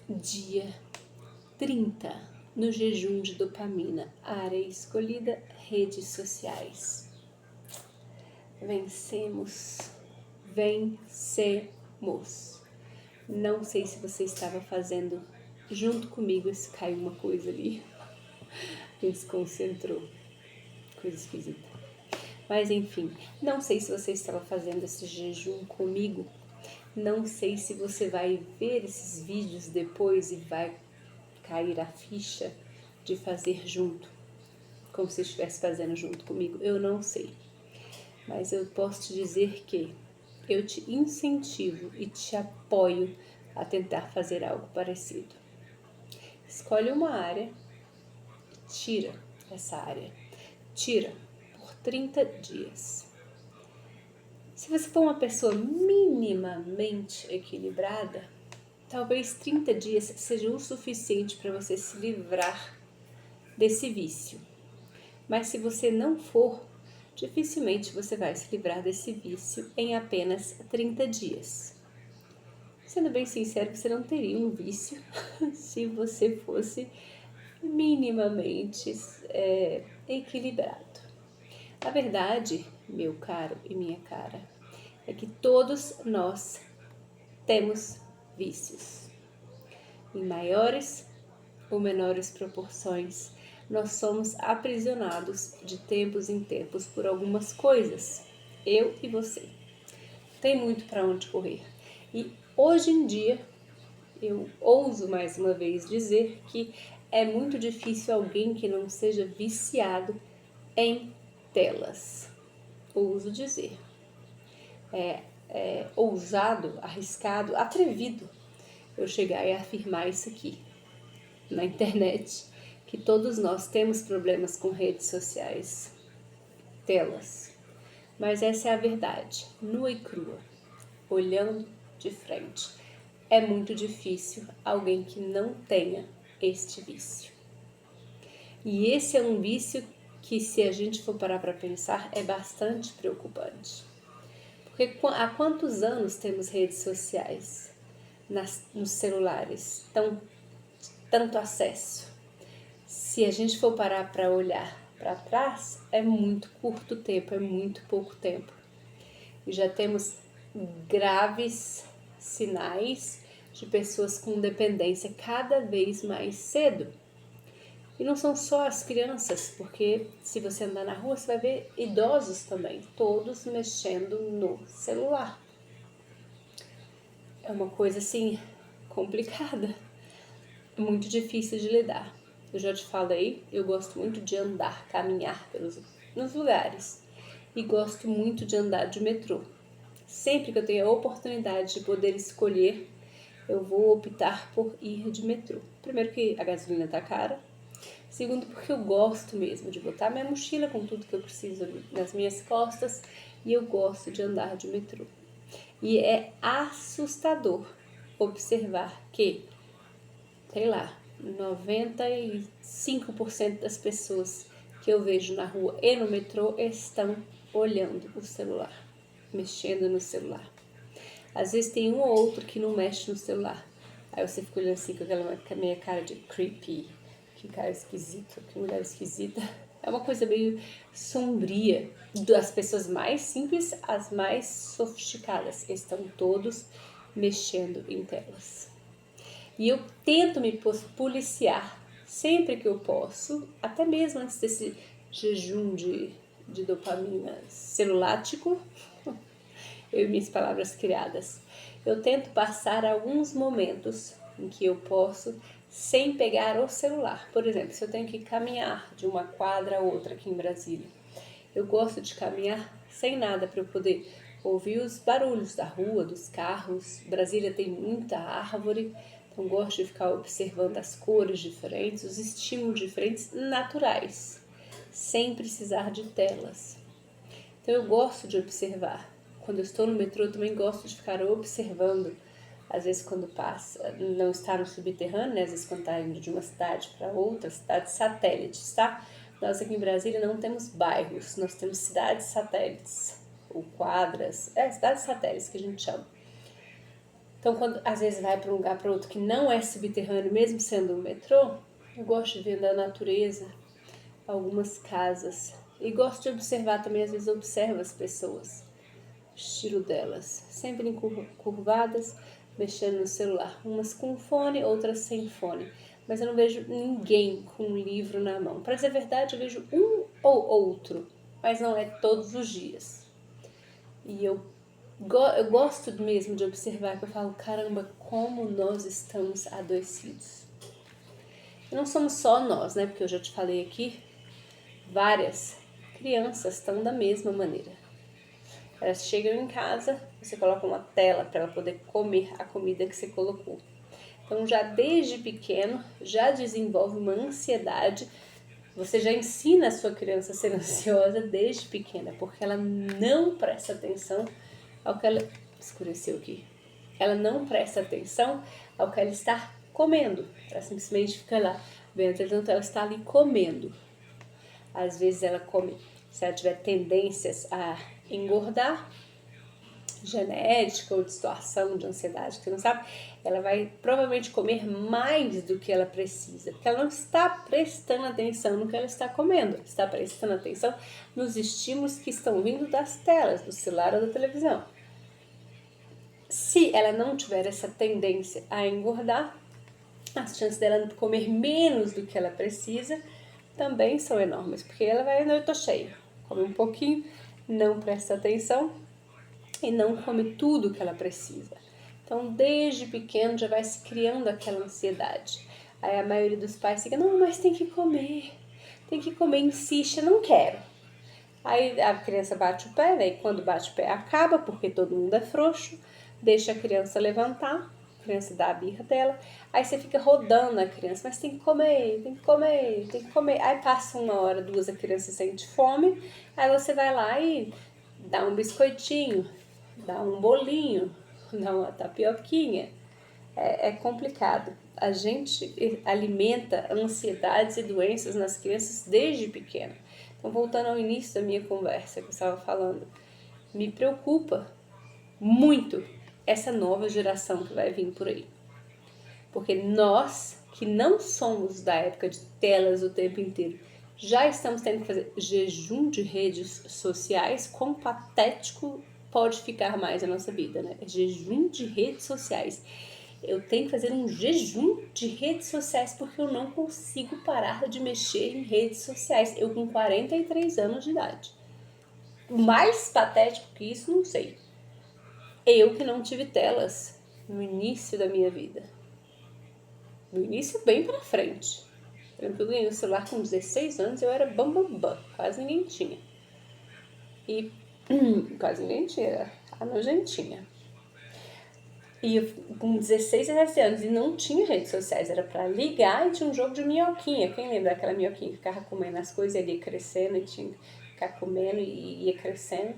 Dia 30 no jejum de dopamina. Área escolhida: redes sociais. Vencemos. Não sei se você estava fazendo junto comigo, se caiu uma coisa ali. Me desconcentrou. Coisa esquisita. Mas enfim, não sei se você estava fazendo esse jejum comigo. Não sei se você vai ver esses vídeos depois e vai cair a ficha de fazer junto, como se estivesse fazendo junto comigo. Eu não sei. Mas eu posso te dizer que eu te incentivo e te apoio a tentar fazer algo parecido. Escolhe uma área e tira essa área. Tira por 30 dias. Se você for uma pessoa minimamente equilibrada, talvez 30 dias seja o suficiente para você se livrar desse vício. Mas se você não for, dificilmente você vai se livrar desse vício em apenas 30 dias. Sendo bem sincero, você não teria um vício se você fosse minimamente equilibrado. A verdade, meu caro e minha cara, é que todos nós temos vícios. Em maiores ou menores proporções, nós somos aprisionados de tempos em tempos por algumas coisas, eu e você. Tem muito para onde correr. E hoje em dia, eu ouso mais uma vez dizer que é muito difícil alguém que não seja viciado em telas. Ouso dizer. É ousado, arriscado, atrevido eu chegar e afirmar isso aqui na internet, que todos nós temos problemas com redes sociais, telas. Mas essa é a verdade, nua e crua, olhando de frente. É muito difícil alguém que não tenha este vício. E esse é um vício que, se a gente for parar para pensar, é bastante preocupante. Porque há quantos anos temos redes sociais nos celulares? Tanto acesso. Se a gente for parar para olhar para trás, é muito curto tempo, é muito pouco tempo. E já temos graves sinais de pessoas com dependência cada vez mais cedo. E não são só as crianças, porque se você andar na rua, você vai ver idosos também, todos mexendo no celular. É uma coisa assim complicada, muito difícil de lidar. Eu já te falei, eu gosto muito de andar, caminhar nos lugares e gosto muito de andar de metrô. Sempre que eu tenho a oportunidade de poder escolher, eu vou optar por ir de metrô. Primeiro que a gasolina tá cara, segundo porque eu gosto mesmo de botar minha mochila com tudo que eu preciso nas minhas costas e eu gosto de andar de metrô. E é assustador observar que, sei lá, 95% das pessoas que eu vejo na rua e no metrô estão olhando o celular, mexendo no celular. Às vezes tem um ou outro que não mexe no celular. Aí você fica olhando assim com aquela minha cara de creepy, que cara esquisito, que mulher esquisita. É uma coisa meio sombria. Das pessoas mais simples às mais sofisticadas estão todos mexendo em telas. E eu tento me policiar sempre que eu posso, até mesmo antes desse jejum de dopamina celulático, eu e minhas palavras criadas. Eu tento passar alguns momentos em que eu posso sem pegar o celular. Por exemplo, se eu tenho que caminhar de uma quadra a outra aqui em Brasília, eu gosto de caminhar sem nada para eu poder ouvir os barulhos da rua, dos carros. Brasília tem muita árvore, então gosto de ficar observando as cores diferentes, os estímulos diferentes naturais, sem precisar de telas. Então eu gosto de observar. Quando eu estou no metrô, eu também gosto de ficar observando. Às vezes quando passa, não está no subterrâneo, né? Às vezes quando está indo de uma cidade para outra, cidades satélites, tá? Nós aqui em Brasília não temos bairros, nós temos cidades satélites, ou quadras, cidades satélites que a gente chama. Então, quando às vezes vai para um lugar para outro que não é subterrâneo, mesmo sendo um metrô, eu gosto de ver da natureza, algumas casas. E gosto de observar também, às vezes observo as pessoas, o estilo delas, sempre curvadas, mexendo no celular. Umas com fone, outras sem fone. Mas eu não vejo ninguém com um livro na mão. Para dizer a verdade, eu vejo um ou outro, mas não é todos os dias. E eu gosto mesmo de observar, que eu falo, caramba, como nós estamos adoecidos. E não somos só nós, né? Porque eu já te falei aqui, várias crianças estão da mesma maneira. Elas chegam em casa, você coloca uma tela para ela poder comer a comida que você colocou. Então, já desde pequeno, já desenvolve uma ansiedade. Você já ensina a sua criança a ser ansiosa desde pequena, porque ela não presta atenção ao que ela... Escureceu aqui. Ela não presta atenção ao que ela está comendo. Ela simplesmente fica lá vendo, portanto, ela está ali comendo. Às vezes ela come, se ela tiver tendências a engordar, genética ou distorção de ansiedade, que você não sabe, ela vai provavelmente comer mais do que ela precisa, porque ela não está prestando atenção no que ela está comendo, está prestando atenção nos estímulos que estão vindo das telas, do celular ou da televisão. Se ela não tiver essa tendência a engordar, as chances dela comer menos do que ela precisa também são enormes, porque ela vai, não, eu tô cheia, come um pouquinho, não presta atenção e não come tudo que ela precisa. Então, desde pequeno já vai se criando aquela ansiedade. Aí a maioria dos pais fica, não, mas tem que comer, insiste, eu não quero. Aí a criança bate o pé, né? E quando bate o pé acaba, porque todo mundo é frouxo, deixa a criança levantar, a criança dá a birra dela, aí você fica rodando a criança, mas tem que comer, tem que comer, tem que comer. Aí passa 1 hora, 2, a criança sente fome, aí você vai lá e dá um biscoitinho, dá um bolinho, dá uma tapioquinha. É complicado. A gente alimenta ansiedades e doenças nas crianças desde pequena. Então, voltando ao início da minha conversa que eu estava falando, me preocupa muito essa nova geração que vai vir por aí. Porque nós, que não somos da época de telas o tempo inteiro, já estamos tendo que fazer jejum de redes sociais. Quão patético pode ficar mais a nossa vida, né? Jejum de redes sociais. Eu tenho que fazer um jejum de redes sociais porque eu não consigo parar de mexer em redes sociais. Eu com 43 anos de idade. Mais patético que isso, não sei. Eu que não tive telas no início da minha vida. No início, bem pra frente. Eu lembro que eu ganhei o celular com 16 anos, eu era bambambam, quase ninguém tinha. E quase ninguém tinha, a nojentinha. E eu, com 16, 17 anos, e não tinha redes sociais, era pra ligar e tinha um jogo de minhoquinha. Quem lembra daquela minhoquinha que ficava comendo as coisas e ele ia crescendo e tinha que ficar comendo e ia crescendo?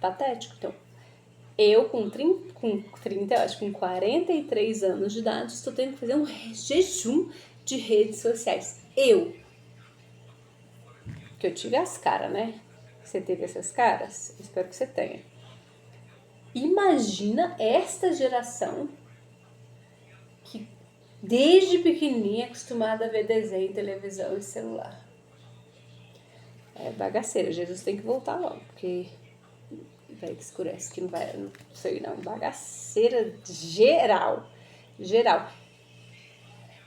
Patético. Então, eu com 30, eu acho que com 43 anos de idade, estou tendo que fazer um jejum de redes sociais. Que eu tive as caras, né? Você teve essas caras? Espero que você tenha. Imagina esta geração que desde pequenininha é acostumada a ver desenho, televisão e celular. É bagaceira, Jesus tem que voltar logo, porque vai que escurece, que não vai, não sei não, bagaceira geral.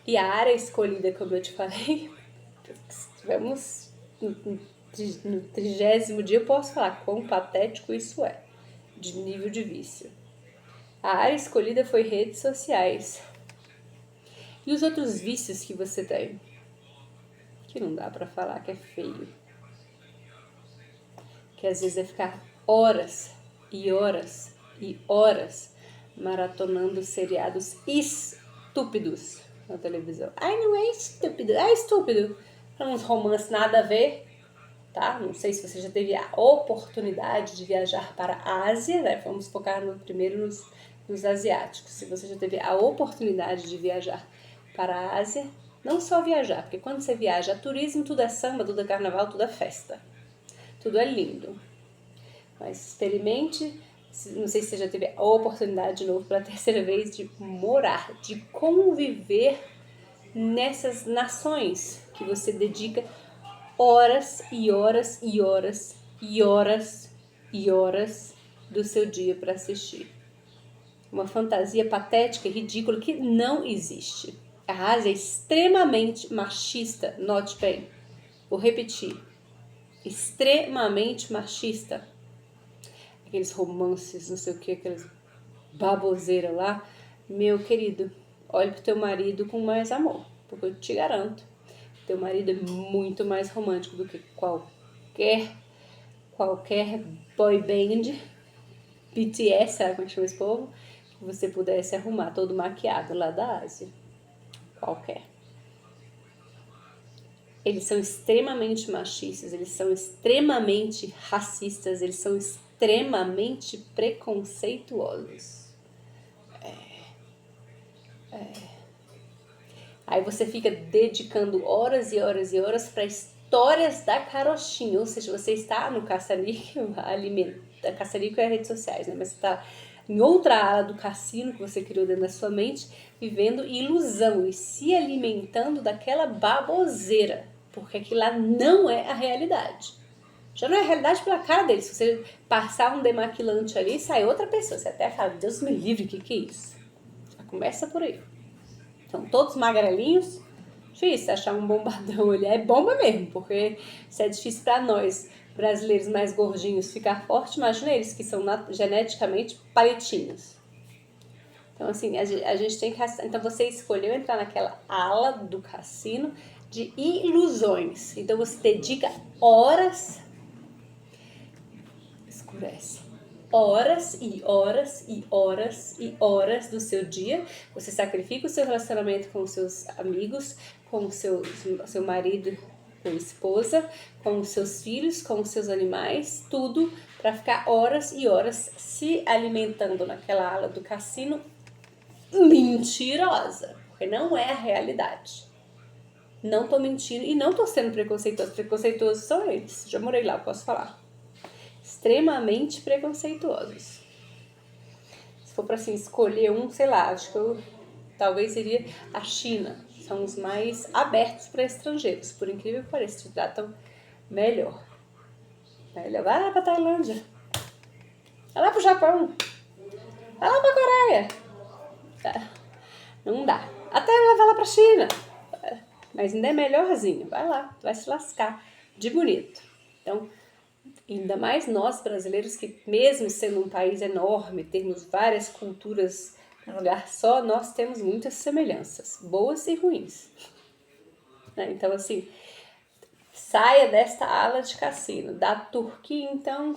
E a área escolhida, como eu te falei, vamos no 30º dia eu posso falar quão patético isso é, de nível de vício. A área escolhida foi redes sociais. E os outros vícios que você tem? Que não dá pra falar que é feio. Que às vezes é ficar horas e horas e horas maratonando seriados estúpidos na televisão. Ai, não é estúpido, é estúpido. Uns romances nada a ver, tá? Não sei se você já teve a oportunidade de viajar para a Ásia, né? Vamos focar primeiro nos asiáticos. Se você já teve a oportunidade de viajar para a Ásia, não só viajar, porque quando você viaja a turismo, tudo é samba, tudo é carnaval, tudo é festa. Tudo é lindo. Mas experimente não sei se você já teve a oportunidade de novo pela terceira vez de morar, de conviver nessas nações que você dedica horas e horas e horas e horas e horas do seu dia para assistir. Uma fantasia patética e ridícula que não existe. A Ásia é extremamente machista, note bem. Vou repetir. Extremamente machista. Aqueles romances, não sei o que, aquelas baboseiras lá. Meu querido, olhe pro teu marido com mais amor, porque eu te garanto, teu marido é muito mais romântico do que qualquer boy band, BTS, sabe como chama esse povo? Que você pudesse arrumar todo maquiado lá da Ásia. Qualquer. Eles são extremamente machistas, eles são extremamente racistas, eles são extremamente preconceituosos. Aí você fica dedicando horas e horas e horas para histórias da carochinha, ou seja, você está no caça-níquel, a caça-níquel é redes sociais, né? Mas você está em outra ala do cassino que você criou dentro da sua mente, vivendo ilusão e se alimentando daquela baboseira, porque aquilo lá não é a realidade. Já não é a realidade pela cara dele. Se você passar um demaquilante ali, sai outra pessoa. Você até fala, Deus me livre, o que é isso? Já começa por aí. Então, todos magrelinhos, difícil achar um bombadão ali. É bomba mesmo, porque se é difícil para nós, brasileiros mais gordinhos, ficar forte, imagina eles que são geneticamente palitinhos. Então, assim, a gente tem que... Então, você escolheu entrar naquela ala do cassino de ilusões. Então, você dedica horas... Escurece. Horas e horas e horas e horas do seu dia. Você sacrifica o seu relacionamento com os seus amigos, com o seu marido ou esposa, com os seus filhos, com os seus animais, tudo para ficar horas e horas se alimentando naquela ala do cassino mentirosa, porque não é a realidade. Não tô mentindo e não tô sendo preconceituoso. Preconceituosos são eles. Já morei lá, posso falar. Extremamente preconceituosos. Se for para assim, escolher um, sei lá, acho que eu talvez seria a China. São os mais abertos para estrangeiros. Por incrível que pareça, te tratam melhor. Vai lá para Tailândia. Vai lá pro Japão. Vai lá pra Coreia. Tá. Não dá. Até levar lá pra China. Mas ainda é melhorzinho. Vai lá, vai se lascar de bonito. Então, ainda mais nós brasileiros, que mesmo sendo um país enorme, temos várias culturas num lugar só, nós temos muitas semelhanças, boas e ruins. Então, assim, saia desta ala de cassino. Da Turquia, então...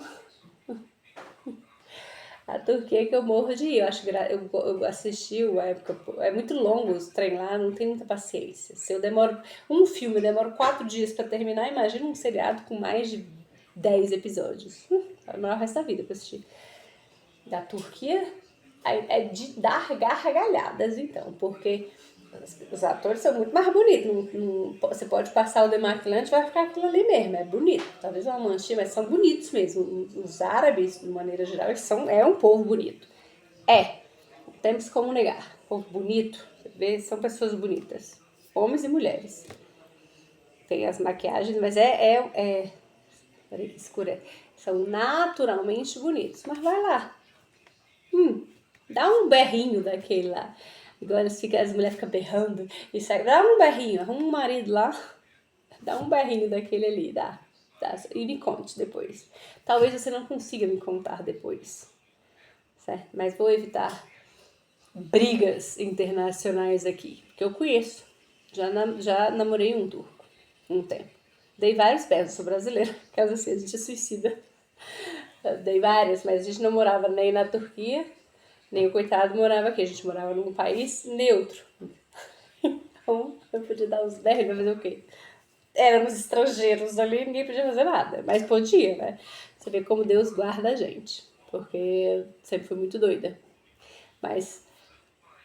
A Turquia que eu morro de ir. Eu acho que eu assisti a época. É muito longo os trem lá, não tem muita paciência. Se eu demoro um filme, eu demoro 4 dias para terminar, imagina um seriado com mais de 10 episódios. Vai demorar o resto da vida para assistir. Da Turquia é de dar gargalhadas, então, porque os atores são muito mais bonitos. Você pode passar o demaquilante, vai ficar aquilo ali mesmo, é bonito. Talvez uma manchinha, mas são bonitos mesmo. Os árabes, de maneira geral, eles é um povo bonito. Não temos como negar. Povo bonito, você vê, são pessoas bonitas. Homens e mulheres. Tem as maquiagens, mas peraí que escura. São naturalmente bonitos. Mas vai lá. Dá um berrinho daquele lá. Agora as mulheres ficam berrando e sai. Dá um berrinho, arruma um marido lá. Dá um berrinho daquele ali, dá. E me conte depois. Talvez você não consiga me contar depois. Certo? Mas vou evitar brigas internacionais aqui. Porque eu conheço. Já namorei um turco. Um tempo. Dei vários berros, sou brasileira. Caso assim, a gente é suicida. Dei várias, mas a gente não morava nem na Turquia, nem o coitado morava aqui. A gente morava num país neutro. Então, eu podia dar uns berros, mas fazer o quê? Éramos estrangeiros ali, ninguém podia fazer nada. Mas podia, né? Você vê como Deus guarda a gente. Porque eu sempre fui muito doida. Mas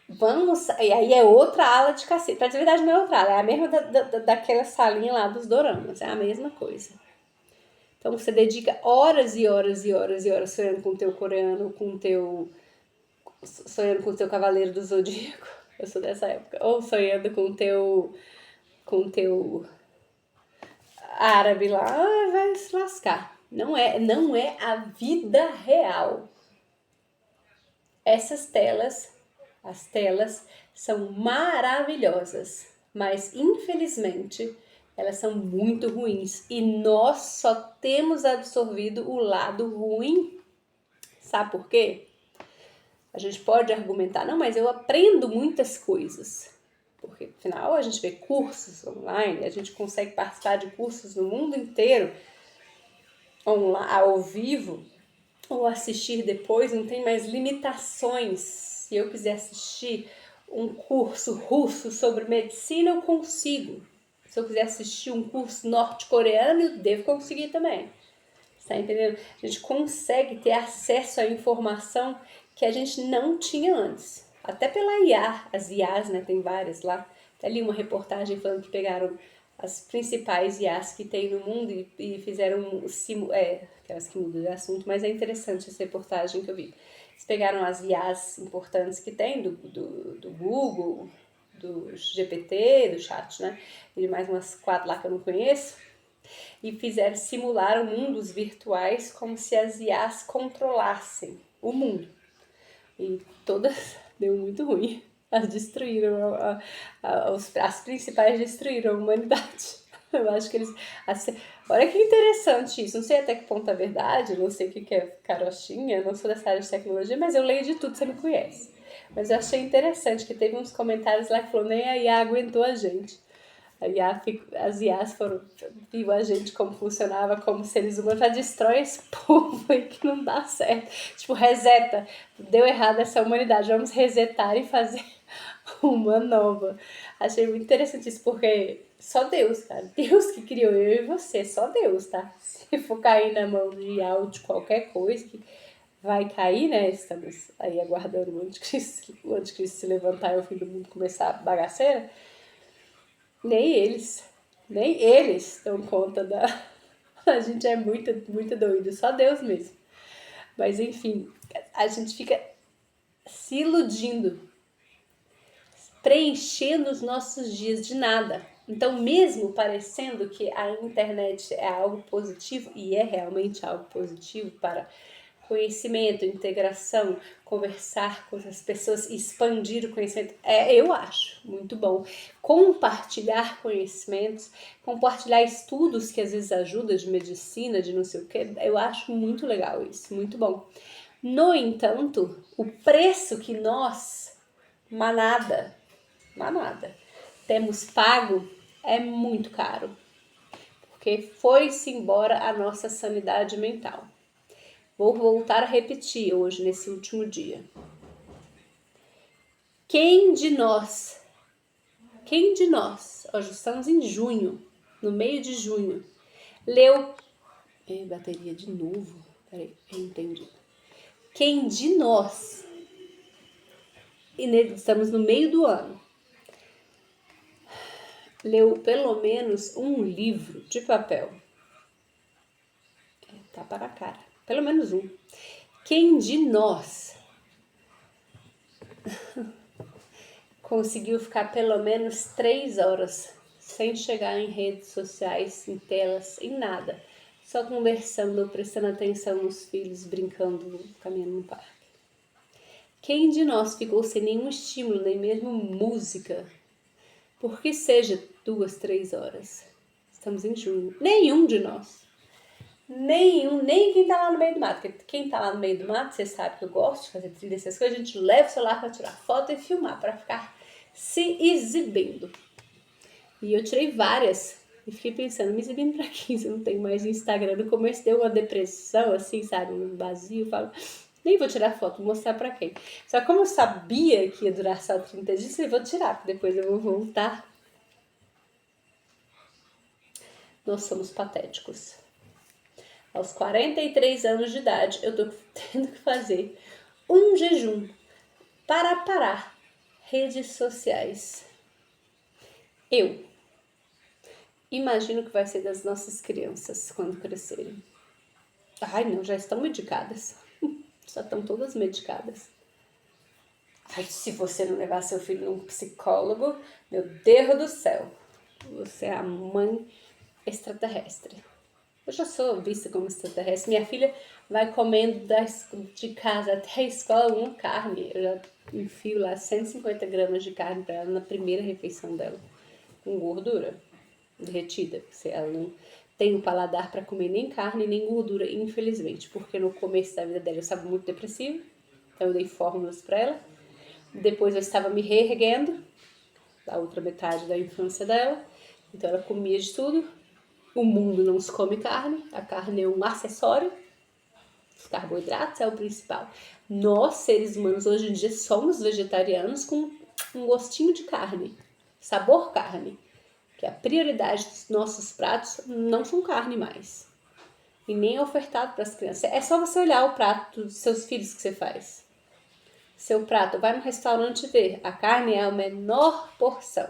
vamos... E aí é outra ala de cacete. Pra dizer a verdade, não é outra ala. É a mesma daquela salinha lá dos doramas. É a mesma coisa. Então você dedica horas e horas e horas e horas sonhando com o teu coreano, sonhando com o teu cavaleiro do zodíaco. Eu sou dessa época. Ou sonhando com o teu árabe lá, vai se lascar. Não é a vida real. As telas são maravilhosas, mas infelizmente elas são muito ruins e nós só temos absorvido o lado ruim. Sabe por quê? A gente pode argumentar, não, mas eu aprendo muitas coisas. Porque, afinal, a gente vê cursos online, a gente consegue participar de cursos no mundo inteiro, ao vivo, ou assistir depois, não tem mais limitações. Se eu quiser assistir um curso russo sobre medicina, eu consigo. Se eu quiser assistir um curso norte-coreano, eu devo conseguir também. Tá entendendo? A gente consegue ter acesso à informação que a gente não tinha antes. Até pela IA, as IAs, né? Tem várias lá. Até li uma reportagem falando que pegaram as principais IAs que tem no mundo e fizeram aquelas que mudam de assunto, mas é interessante essa reportagem que eu vi. Eles pegaram as IAs importantes que tem do Google, do GPT, do chat, né? E mais umas 4 lá que eu não conheço. E simularam mundos virtuais como se as IAs controlassem o mundo. E todas deu muito ruim. As destruíram, as principais destruíram a humanidade. Eu acho que eles... Olha que interessante isso. Não sei até que ponto é verdade, não sei o que é carochinha, não sou dessa área de tecnologia, mas eu leio de tudo, você me conhece. Mas eu achei interessante que teve uns comentários lá que falou, nem a IA aguentou a gente. As IAs viu a gente como funcionava como seres humanos, já destrói esse povo aí que não dá certo. Tipo, reseta. Deu errado essa humanidade, vamos resetar e fazer uma nova. Achei muito interessante isso, porque só Deus, cara. Deus que criou eu e você, só Deus, tá? Se for cair na mão de IA ou de qualquer coisa que vai cair, né? Estamos aí aguardando o anticristo se levantar e o fim do mundo começar a bagaceira. Nem eles dão conta da... A gente é muito, muito doido, só Deus mesmo. Mas enfim, a gente fica se iludindo, preenchendo os nossos dias de nada. Então, mesmo parecendo que a internet é algo positivo, e é realmente algo positivo para conhecimento, integração, conversar com as pessoas, expandir o conhecimento, eu acho muito bom. Compartilhar conhecimentos, compartilhar estudos que às vezes ajudam de medicina, de não sei o que, eu acho muito legal isso, muito bom. No entanto, o preço que nós, manada, temos pago é muito caro, porque foi-se embora a nossa sanidade mental. Vou voltar a repetir hoje, nesse último dia. Quem de nós, hoje estamos em junho, no meio de junho, leu... bateria de novo, peraí, entendi. Quem de nós, estamos no meio do ano, leu pelo menos um livro de papel? Tá para a cara, pelo menos um. Quem de nós conseguiu ficar pelo menos 3 horas sem chegar em redes sociais, em telas, em nada, só conversando, prestando atenção nos filhos, brincando, caminhando no parque? Quem de nós ficou sem nenhum estímulo, nem mesmo música, por que seja 2, 3 horas? Estamos em junho. Nenhum de nós. Nem quem tá lá no meio do mato. Porque quem tá lá no meio do mato, você sabe que eu gosto de fazer trilha, essas coisas, a gente leva o celular pra tirar foto e filmar, pra ficar se exibindo. E eu tirei várias e fiquei pensando, me exibindo pra quem se eu não tenho mais Instagram? No começo deu uma depressão, assim, sabe, um vazio, eu falo, nem vou tirar foto, vou mostrar pra quem? Só que como eu sabia que ia durar só 30 dias, eu vou tirar, porque depois eu vou voltar. Nós somos patéticos. Aos 43 anos de idade, eu tô tendo que fazer um jejum para parar redes sociais. Eu imagino que vai ser das nossas crianças quando crescerem. Ai, não, já estão medicadas. Já estão todas medicadas. Ai, se você não levar seu filho num psicólogo, meu Deus do céu, você é a mãe extraterrestre. Eu já sou vista como extraterrestre. Minha filha vai comendo de casa até a escola uma carne. Eu já enfio lá 150 gramas de carne para ela na primeira refeição dela, com gordura derretida. Ela não tem o paladar para comer nem carne nem gordura, infelizmente, porque no começo da vida dela eu estava muito depressiva, então eu dei fórmulas para ela. Depois eu estava me reerguendo, da outra metade da infância dela, então ela comia de tudo. O mundo não se come carne, a carne é um acessório, os carboidratos é o principal. Nós, seres humanos, hoje em dia somos vegetarianos com um gostinho de carne, sabor carne, que a prioridade dos nossos pratos não são carne mais, e nem é ofertado para as crianças. É só você olhar o prato dos seus filhos que você faz. Seu prato, vai no restaurante ver, a carne é a menor porção.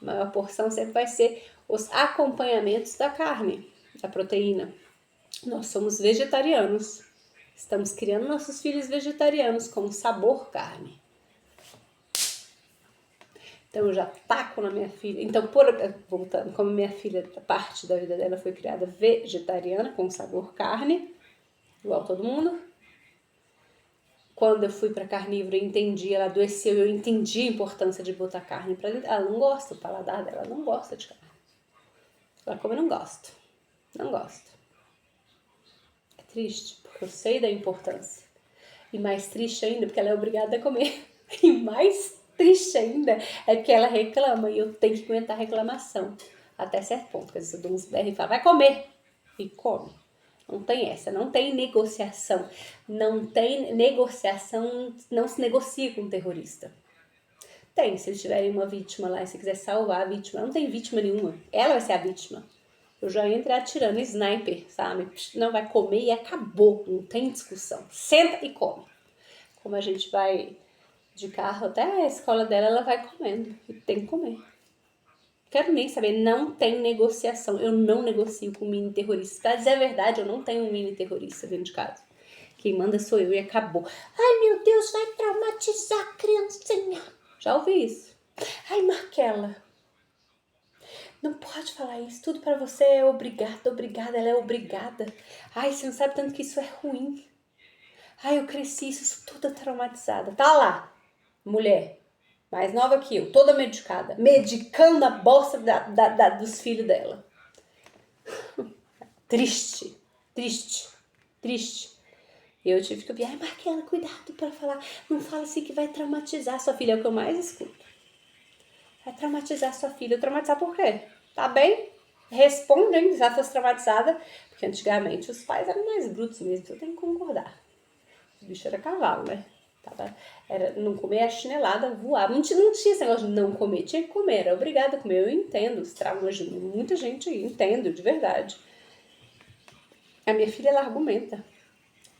A maior porção sempre vai ser os acompanhamentos da carne, da proteína. Nós somos vegetarianos. Estamos criando nossos filhos vegetarianos com sabor carne. Então eu já taco na minha filha. Então, voltando, como minha filha, parte da vida dela foi criada vegetariana, com sabor carne, igual todo mundo. Quando eu fui para carnívoro, eu entendi, ela adoeceu, eu entendi a importância de botar carne para dentro. Ela não gosta, o paladar dela não gosta de carne. Ela come, não gosto. Não gosto. É triste, porque eu sei da importância. E mais triste ainda, porque ela é obrigada a comer. E mais triste ainda é porque ela reclama e eu tenho que aguentar a reclamação. Até certo ponto, porque às vezes eu dou uns berros e falo, vai comer! E come. Não tem essa, não tem negociação. Não tem negociação, não se negocia com um terrorista. Tem, se eles tiverem uma vítima lá e você quiser salvar a vítima, não tem vítima nenhuma. Ela vai ser a vítima. Eu já entro atirando sniper, sabe? Não, vai comer e acabou, não tem discussão. Senta e come. Como a gente vai de carro até a escola dela, ela vai comendo. E tem que comer. Quero nem saber, não tem negociação. Eu não negocio com mini terrorista. Pra dizer a verdade, eu não tenho um mini terrorista dentro de casa. Quem manda sou eu e acabou. Ai, meu Deus, vai traumatizar a criancinha. Já ouvi isso. Ai, Marquela, não pode falar isso. Tudo pra você é obrigada, ela é obrigada. Ai, você não sabe tanto que isso é ruim. Ai, eu cresci isso toda traumatizada. Tá lá, mulher, mais nova que eu, toda medicada, medicando a bosta dos filhos dela. Triste, triste, triste. Eu tive que ouvir, ai, Marquela, cuidado pra falar, não fala assim que vai traumatizar sua filha, é o que eu mais escuto. Vai traumatizar sua filha. Traumatizar por quê? Tá bem? Respondem, já fosse traumatizada, porque antigamente os pais eram mais brutos mesmo, eu tenho que concordar. O bicho era cavalo, né? Não comer a chinelada, voar. Não tinha esse negócio de não comer, tinha que comer, era obrigada a comer. Eu entendo os traumas de muita gente aí, entendo, de verdade. A minha filha, ela argumenta.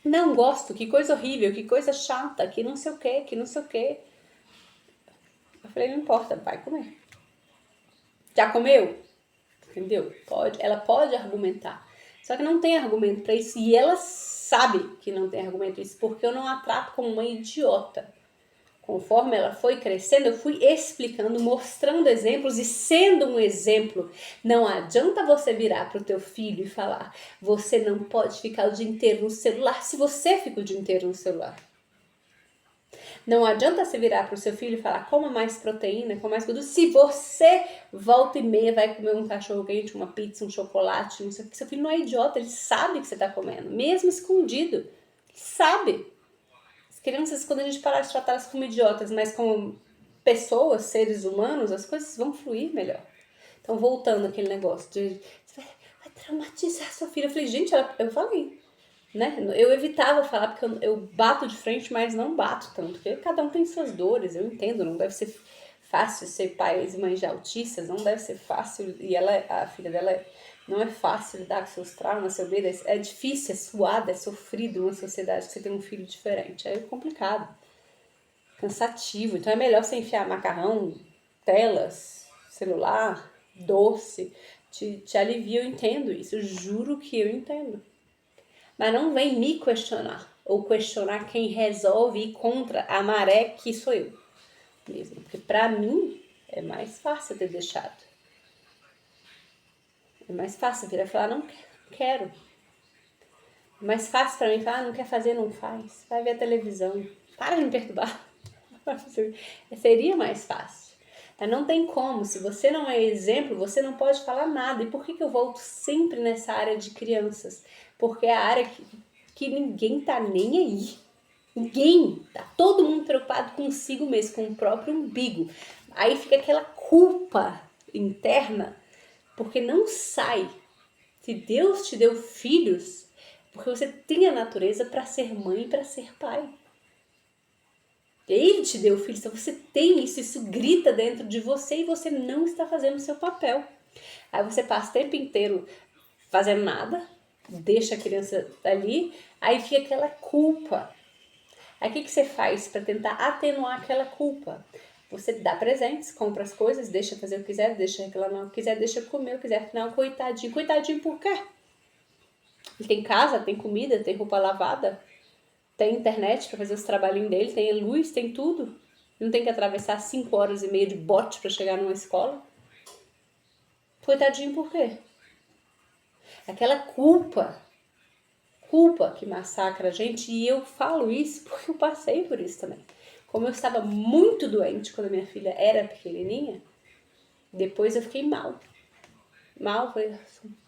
Não gosto, que coisa horrível, que coisa chata, que não sei o quê, que não sei o quê. Eu falei, não importa, vai comer. Já comeu? Entendeu? Ela pode argumentar. Só que não tem argumento para isso. E ela sabe que não tem argumento para isso, porque eu não a trato como uma idiota. Conforme ela foi crescendo, eu fui explicando, mostrando exemplos e sendo um exemplo. Não adianta você virar para o teu filho e falar, você não pode ficar o dia inteiro no celular, se você fica o dia inteiro no celular. Não adianta você virar para o seu filho e falar, coma mais proteína, coma mais gordura, se você volta e meia vai comer um cachorro quente, uma pizza, um chocolate, não sei o que. Seu filho não é idiota, ele sabe que você está comendo, mesmo escondido. Ele sabe. As crianças, quando a gente parar de tratá-las como idiotas, mas como pessoas, seres humanos, as coisas vão fluir melhor. Então, voltando àquele negócio de vai traumatizar sua filha. Eu falei, gente, eu falei, né? Eu evitava falar porque eu bato de frente, mas não bato tanto, porque cada um tem suas dores, eu entendo, não deve ser fácil ser pais e mães de autistas, não deve ser fácil, e a filha dela não é fácil lidar com seus traumas, seu medo, é difícil, é suado, é sofrido numa sociedade que você tem um filho diferente, é complicado, cansativo, então é melhor você enfiar macarrão, telas, celular, doce, te alivia, eu entendo isso, eu juro que eu entendo. Mas não vem me questionar, ou questionar quem resolve ir contra a maré que sou eu mesmo. Porque pra mim é mais fácil ter deixado. É mais fácil vir a falar, não quero. É mais fácil pra mim falar, não quer fazer, não faz. Vai ver a televisão. Para de me perturbar. Seria mais fácil. Mas não tem como. Se você não é exemplo, você não pode falar nada. E por que eu volto sempre nessa área de crianças? Porque é a área que ninguém tá nem aí. Ninguém. Tá todo mundo preocupado consigo mesmo, com o próprio umbigo. Aí fica aquela culpa interna, porque não sai. Se Deus te deu filhos, porque você tem a natureza para ser mãe e para ser pai. Ele te deu filhos, então você tem isso grita dentro de você e você não está fazendo o seu papel. Aí você passa o tempo inteiro fazendo nada, deixa a criança ali, aí fica aquela culpa. Aí o que você faz para tentar atenuar aquela culpa? Você dá presentes, compra as coisas, deixa fazer o que quiser, deixa reclamar o que quiser, deixa comer o que quiser. Afinal, coitadinho. Coitadinho por quê? Ele tem casa, tem comida, tem roupa lavada, tem internet para fazer os trabalhinhos dele, tem luz, tem tudo. Não tem que atravessar 5 horas e meia de bote para chegar numa escola. Coitadinho por quê? Aquela culpa que massacra a gente, e eu falo isso porque eu passei por isso também. Como eu estava muito doente quando a minha filha era pequenininha, depois eu fiquei mal. Foi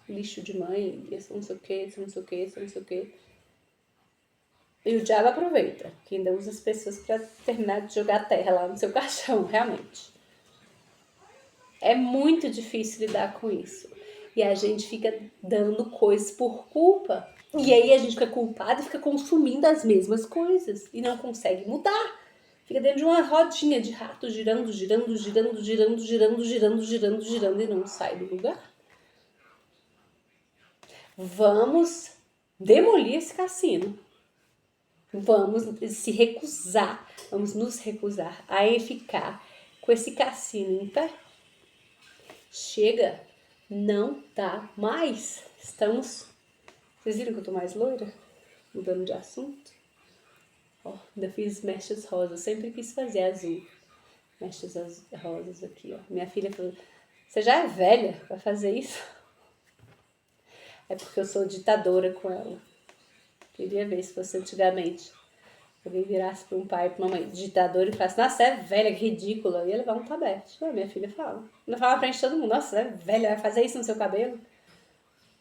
lixo de mãe, isso não sei o que, isso não sei o que, isso não sei o que. E o diabo aproveita, que ainda usa as pessoas para terminar de jogar terra lá no seu caixão, realmente. É muito difícil lidar com isso. E a gente fica dando coisas por culpa. E aí a gente fica culpado e fica consumindo as mesmas coisas. E não consegue mudar. Fica dentro de uma rodinha de rato, girando e não sai do lugar. Vamos demolir esse cassino. Vamos nos recusar a ficar com esse cassino em pé. Chega, não dá mais. Vocês viram que eu tô mais loira? Mudando de assunto. Ó, ainda fiz mechas rosas, sempre quis fazer azul. Mechas rosas aqui, ó. Minha filha falou, você já é velha pra fazer isso? É porque eu sou ditadora com ela. Queria ver se fosse antigamente. Alguém virasse para um pai e para uma mãe ditador e falasse, nossa, é velha, que ridícula. Ia levar um tabete. Minha filha fala. Não fala pra frente de todo mundo, nossa, é velha, vai fazer isso no seu cabelo?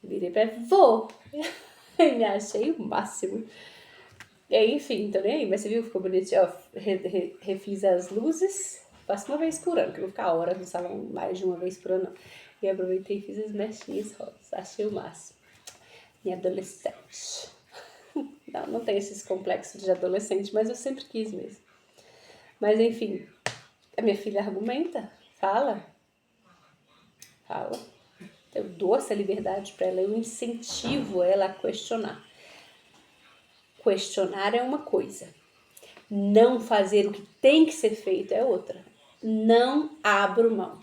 Virei pra ela, vou. E me achei o máximo. E aí, enfim, tô nem aí. Mas você viu, ficou bonitinho. Ó, refiz as luzes. Faço uma vez por ano, que eu vou ficar horas no salão mais de uma vez por ano. E aproveitei e fiz as mechinhas rosas. Achei o máximo. Minha adolescente. Não tenho esses complexos de adolescente, mas eu sempre quis mesmo. Mas enfim, a minha filha argumenta, fala. Eu dou essa liberdade para ela, eu incentivo ela a questionar. Questionar é uma coisa, não fazer o que tem que ser feito é outra. Não abro mão.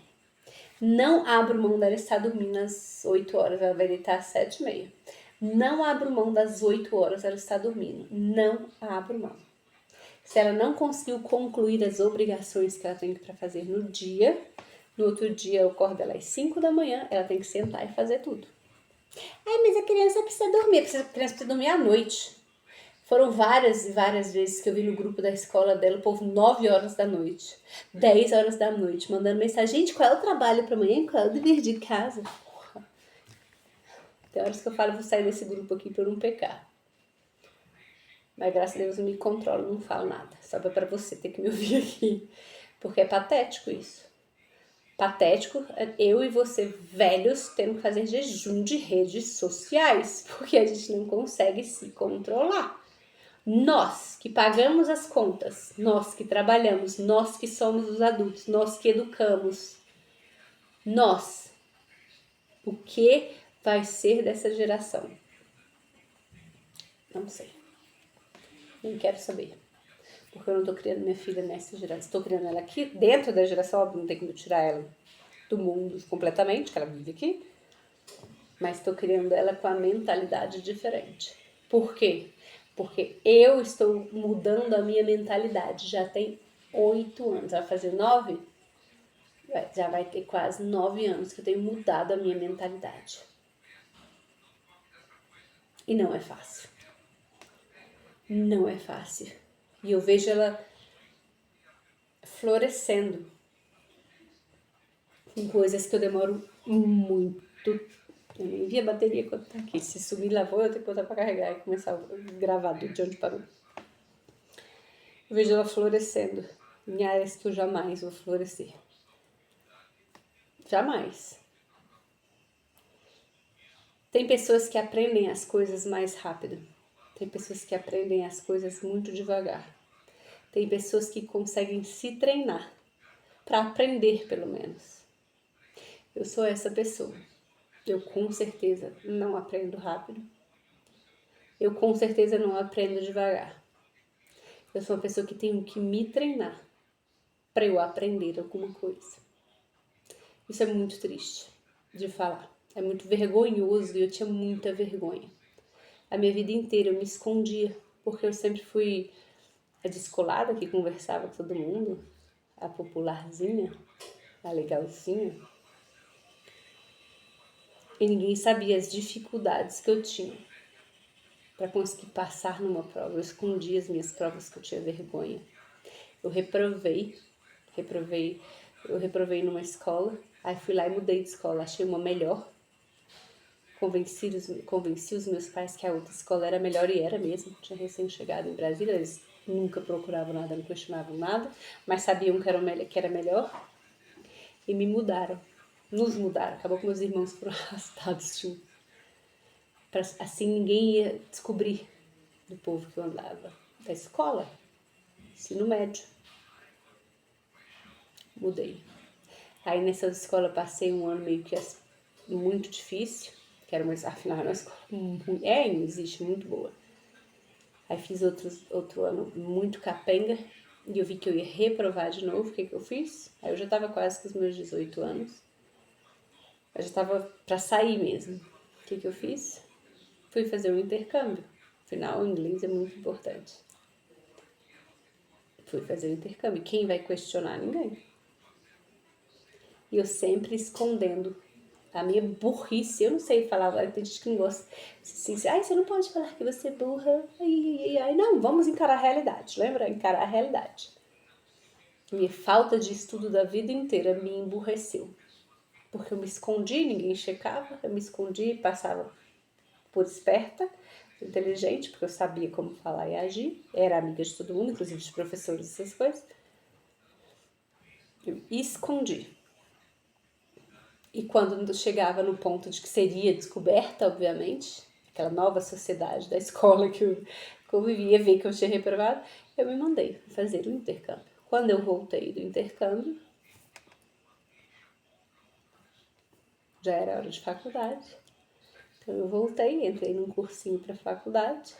Não abro mão dela estar dormindo às 8 horas, ela vai deitar às 7h30. Não abro mão das 8 horas ela está dormindo. Não abro mão. Se ela não conseguiu concluir as obrigações que ela tem para fazer no dia, no outro dia eu acordo ela às 5 da manhã, ela tem que sentar e fazer tudo. Mas a criança precisa dormir, a criança precisa dormir à noite. Foram várias e várias vezes que eu vi no grupo da escola dela, o povo 9 horas da noite, 10 horas da noite, mandando mensagem, gente, qual é o trabalho para amanhã? Qual é o dever de casa? Tem horas que eu falo, vou sair desse grupo aqui por não pecar. Mas graças a Deus eu me controlo, não falo nada. Só para você ter que me ouvir aqui. Porque é patético isso. Patético eu e você, velhos, tendo que fazer jejum de redes sociais. Porque a gente não consegue se controlar. Nós que pagamos as contas, nós que trabalhamos, nós que somos os adultos, nós que educamos. Nós. O que vai ser dessa geração? Não sei. Nem quero saber. Porque eu não tô criando minha filha nessa geração. Estou criando ela aqui, dentro da geração, óbvio, não tem como tirar ela do mundo completamente, que ela vive aqui. Mas estou criando ela com a mentalidade diferente. Por quê? Porque eu estou mudando a minha mentalidade. Já tem 8 anos, vai fazer 9? Já vai ter quase 9 anos que eu tenho mudado a minha mentalidade. E não é fácil. Não é fácil. E eu vejo ela florescendo com coisas que eu demoro muito. Eu nem vi a bateria quando tá aqui. Se sumir lá vou eu ter que botar pra carregar e começar a gravar de onde parou. Eu vejo ela florescendo em áreas que eu jamais vou florescer. Jamais. Tem pessoas que aprendem as coisas mais rápido. Tem pessoas que aprendem as coisas muito devagar. Tem pessoas que conseguem se treinar para aprender, pelo menos. Eu sou essa pessoa. Eu com certeza não aprendo rápido. Eu com certeza não aprendo devagar. Eu sou uma pessoa que tenho que me treinar para eu aprender alguma coisa. Isso é muito triste de falar. É muito vergonhoso e eu tinha muita vergonha. A minha vida inteira eu me escondia, porque eu sempre fui a descolada que conversava com todo mundo, a popularzinha, a legalzinha. E ninguém sabia as dificuldades que eu tinha para conseguir passar numa prova. Eu escondia as minhas provas que eu tinha vergonha. Eu reprovei numa escola, aí fui lá e mudei de escola, achei uma melhor. Convenci os meus pais que a outra escola era melhor e era mesmo. Tinha recém-chegado em Brasília, eles nunca procuravam nada, não questionavam nada, mas sabiam que era melhor e me mudaram. Nos mudaram, acabou que meus irmãos foram arrastados juntos. Assim ninguém ia descobrir do povo que eu andava. Da escola, ensino médio. Mudei. Aí nessa escola passei um ano meio que muito difícil, que era afinal era uma escola não existe, muito boa. Aí fiz outro ano muito capenga e eu vi que eu ia reprovar de novo. O que eu fiz? Aí eu já tava quase com os meus 18 anos. Eu já tava pra sair mesmo. O que eu fiz? Fui fazer um intercâmbio. Afinal, o inglês é muito importante. Fui fazer um intercâmbio. Quem vai questionar? Ninguém. E eu sempre escondendo a minha burrice. Eu não sei falar, tem gente que não gosta. Assim, você não pode falar que você é burra. Ai, não, vamos encarar a realidade. Lembra? Encarar a realidade. Minha falta de estudo da vida inteira me emburreceu. Porque eu me escondi, ninguém checava. Eu me escondi e passava por esperta, inteligente, porque eu sabia como falar e agir. Era amiga de todo mundo, inclusive de professores, essas coisas. Eu escondi. E quando chegava no ponto de que seria descoberta, obviamente, aquela nova sociedade da escola que eu convivia, ver que eu tinha reprovado, eu me mandei fazer o intercâmbio. Quando eu voltei do intercâmbio, já era hora de faculdade. Então eu voltei, entrei num cursinho para faculdade.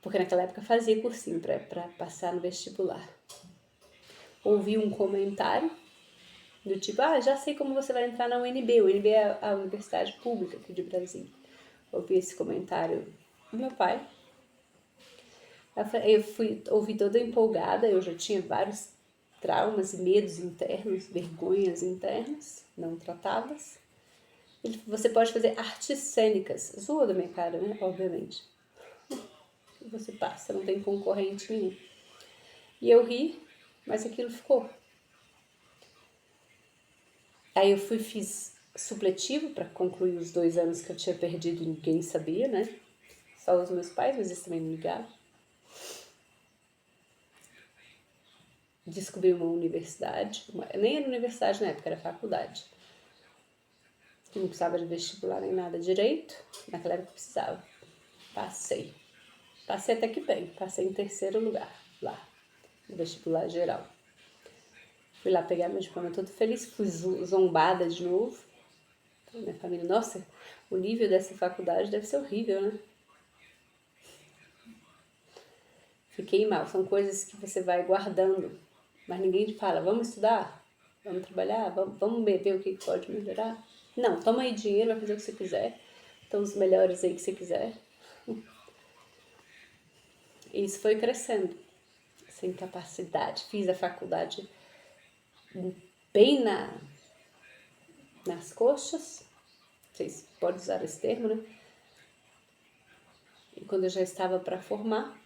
Porque naquela época fazia cursinho para passar no vestibular. Ouvi um comentário do tipo, já sei como você vai entrar na UNB. O UNB é a universidade pública aqui de Brasília. Ouvi esse comentário do meu pai. Eu ouvi toda empolgada, eu já tinha vários traumas e medos internos, vergonhas internas, não tratadas. Você pode fazer artes cênicas. Zoa da minha cara, né? Obviamente. Você passa, não tem concorrente nenhum. E eu ri, mas aquilo ficou. Aí eu fiz supletivo para concluir os 2 anos que eu tinha perdido e ninguém sabia, né? Só os meus pais, mas eles também não ligavam. Descobri uma universidade, nem era universidade na época, era faculdade. Que não precisava de vestibular nem nada direito, naquela época precisava. Passei até que bem, passei em 3º lugar lá, no vestibular geral. Fui lá pegar meu diploma todo feliz, fui zombada de novo. Minha família, nossa, o nível dessa faculdade deve ser horrível, né? Fiquei mal, são coisas que você vai guardando, mas ninguém te fala, vamos estudar, vamos trabalhar, vamos ver o que pode melhorar. Não, toma aí dinheiro, vai fazer o que você quiser, Então, os melhores aí que você quiser. E isso foi crescendo, essa incapacidade. Fiz a faculdade bem nas coxas, vocês podem usar esse termo, né? E quando eu já estava para formar,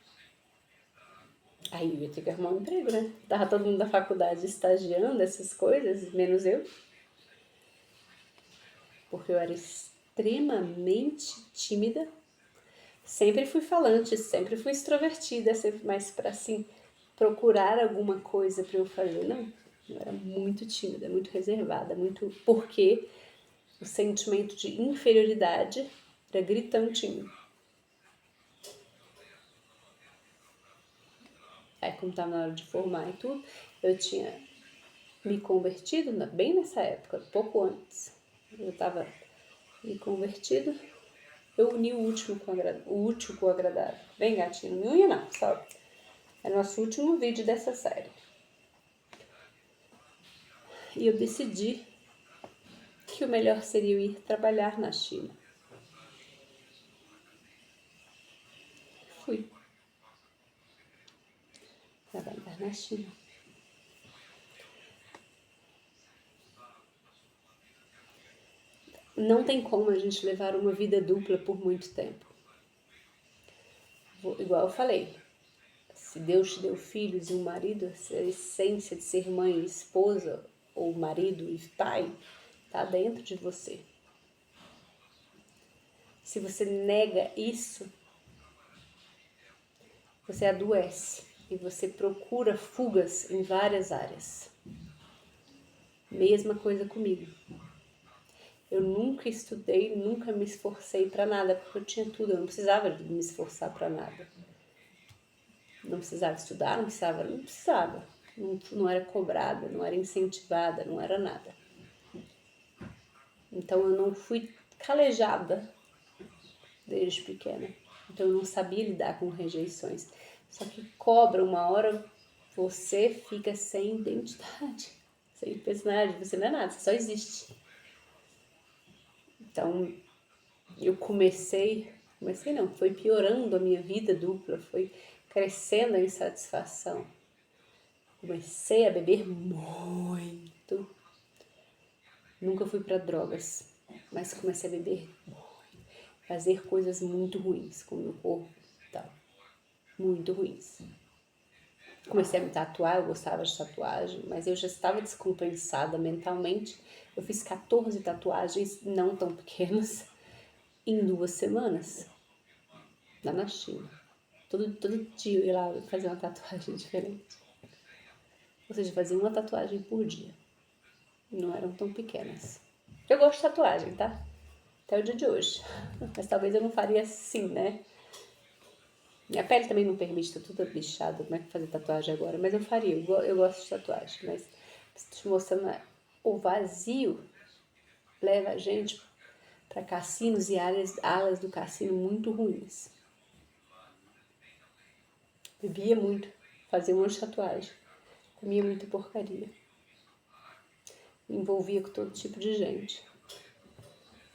aí eu ia ter que arrumar um emprego, né? Tava todo mundo da faculdade estagiando essas coisas, menos eu. Porque eu era extremamente tímida. Sempre fui falante, sempre fui extrovertida, sempre mais para assim, procurar alguma coisa para eu fazer. Não, eu era muito tímida, muito reservada, muito. Porque o sentimento de inferioridade era gritante em mim. Aí, como estava na hora de formar e tudo, eu tinha me convertido, bem nessa época, pouco antes. Eu estava me convertido, eu uni o útil com o agradável. Bem, gatinho, não ia não, só. É nosso último vídeo dessa série. E eu decidi que o melhor seria eu ir trabalhar na China. Fui trabalhar na China. Não tem como a gente levar uma vida dupla por muito tempo. Igual eu falei, se Deus te deu filhos e um marido, a essência de ser mãe e esposa, ou marido e pai, está dentro de você. Se você nega isso, você adoece e você procura fugas em várias áreas. Mesma coisa comigo. Eu nunca estudei, nunca me esforcei para nada, porque eu tinha tudo, eu não precisava de me esforçar para nada. Não precisava estudar, não precisava. Não era cobrada, não era incentivada, não era nada. Então eu não fui calejada desde pequena. Então eu não sabia lidar com rejeições. Só que cobra uma hora, você fica sem identidade, sem personalidade, você não é nada, você só existe. Então eu foi piorando a minha vida dupla, foi crescendo a insatisfação. Comecei a beber muito. Nunca fui para drogas, mas comecei a beber muito. Fazer coisas muito ruins com o meu corpo e tal. Muito ruins. Comecei a me tatuar, eu gostava de tatuagem, mas eu já estava descompensada mentalmente. Eu fiz 14 tatuagens, não tão pequenas, em 2 semanas, lá na China. Todo dia eu ia lá fazer uma tatuagem diferente. Ou seja, fazia uma tatuagem por dia. Não eram tão pequenas. Eu gosto de tatuagem, tá? Até o dia de hoje. Mas talvez eu não faria assim, né? Minha pele também não permite, tá toda bichada, como é que fazer tatuagem agora? Mas eu faria, eu gosto de tatuagem. Mas te mostrando, o vazio leva a gente para cassinos e alas do cassino muito ruins. Bebia muito, fazia um monte de tatuagem, comia muita porcaria. Me envolvia com todo tipo de gente.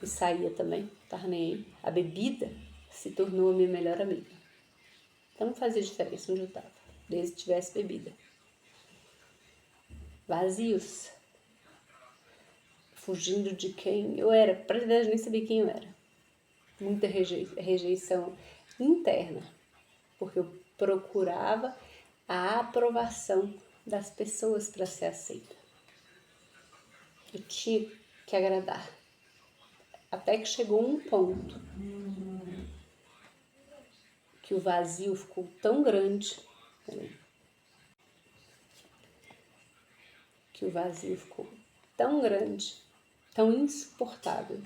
E saía também, tava nem aí. A bebida se tornou a minha melhor amiga. Então não fazia diferença onde eu estava, desde que tivesse bebida. Vazios. Fugindo de quem eu era. Pra verdade, eu nem sabia quem eu era. Muita rejeição interna. Porque eu procurava a aprovação das pessoas para ser aceita. Eu tinha que agradar. Até que chegou um ponto que o vazio ficou tão grande, tão insuportável.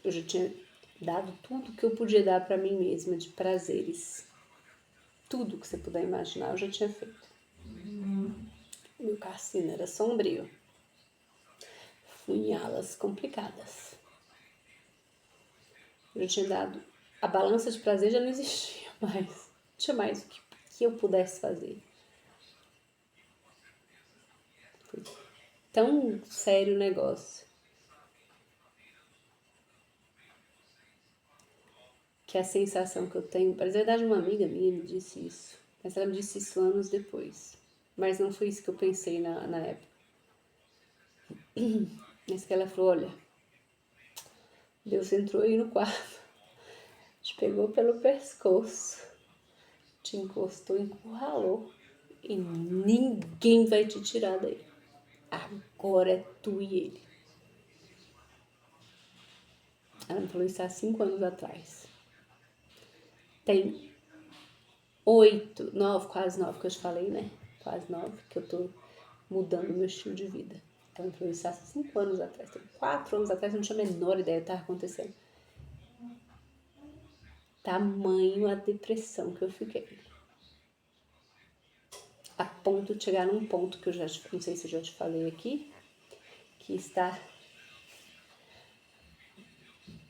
Eu já tinha dado tudo que eu podia dar para mim mesma de prazeres. Tudo que você puder imaginar eu já tinha feito. Meu cassino era sombrio. Fui em alas complicadas. Eu já tinha dado... A balança de prazer já não existia mais. Não tinha mais o que eu pudesse fazer. Foi tão sério o negócio que a sensação que eu tenho, na verdade uma amiga minha me disse isso, mas ela me disse isso anos depois, mas não foi isso que eu pensei na época. Mas que ela falou, olha, Deus entrou aí no quarto, te pegou pelo pescoço, te encostou, encurralou e ninguém vai te tirar daí. Agora é tu e ele. Ela me falou isso há 5 anos atrás. Tem 8, 9, quase 9 que eu te falei, né? Quase 9 que eu tô mudando meu estilo de vida. Então, foi isso há 5 anos atrás. 4 anos atrás eu não tinha a menor ideia do que estava acontecendo. Tamanho a depressão que eu fiquei. A ponto de chegar num ponto que eu já não sei se eu já te falei aqui, que está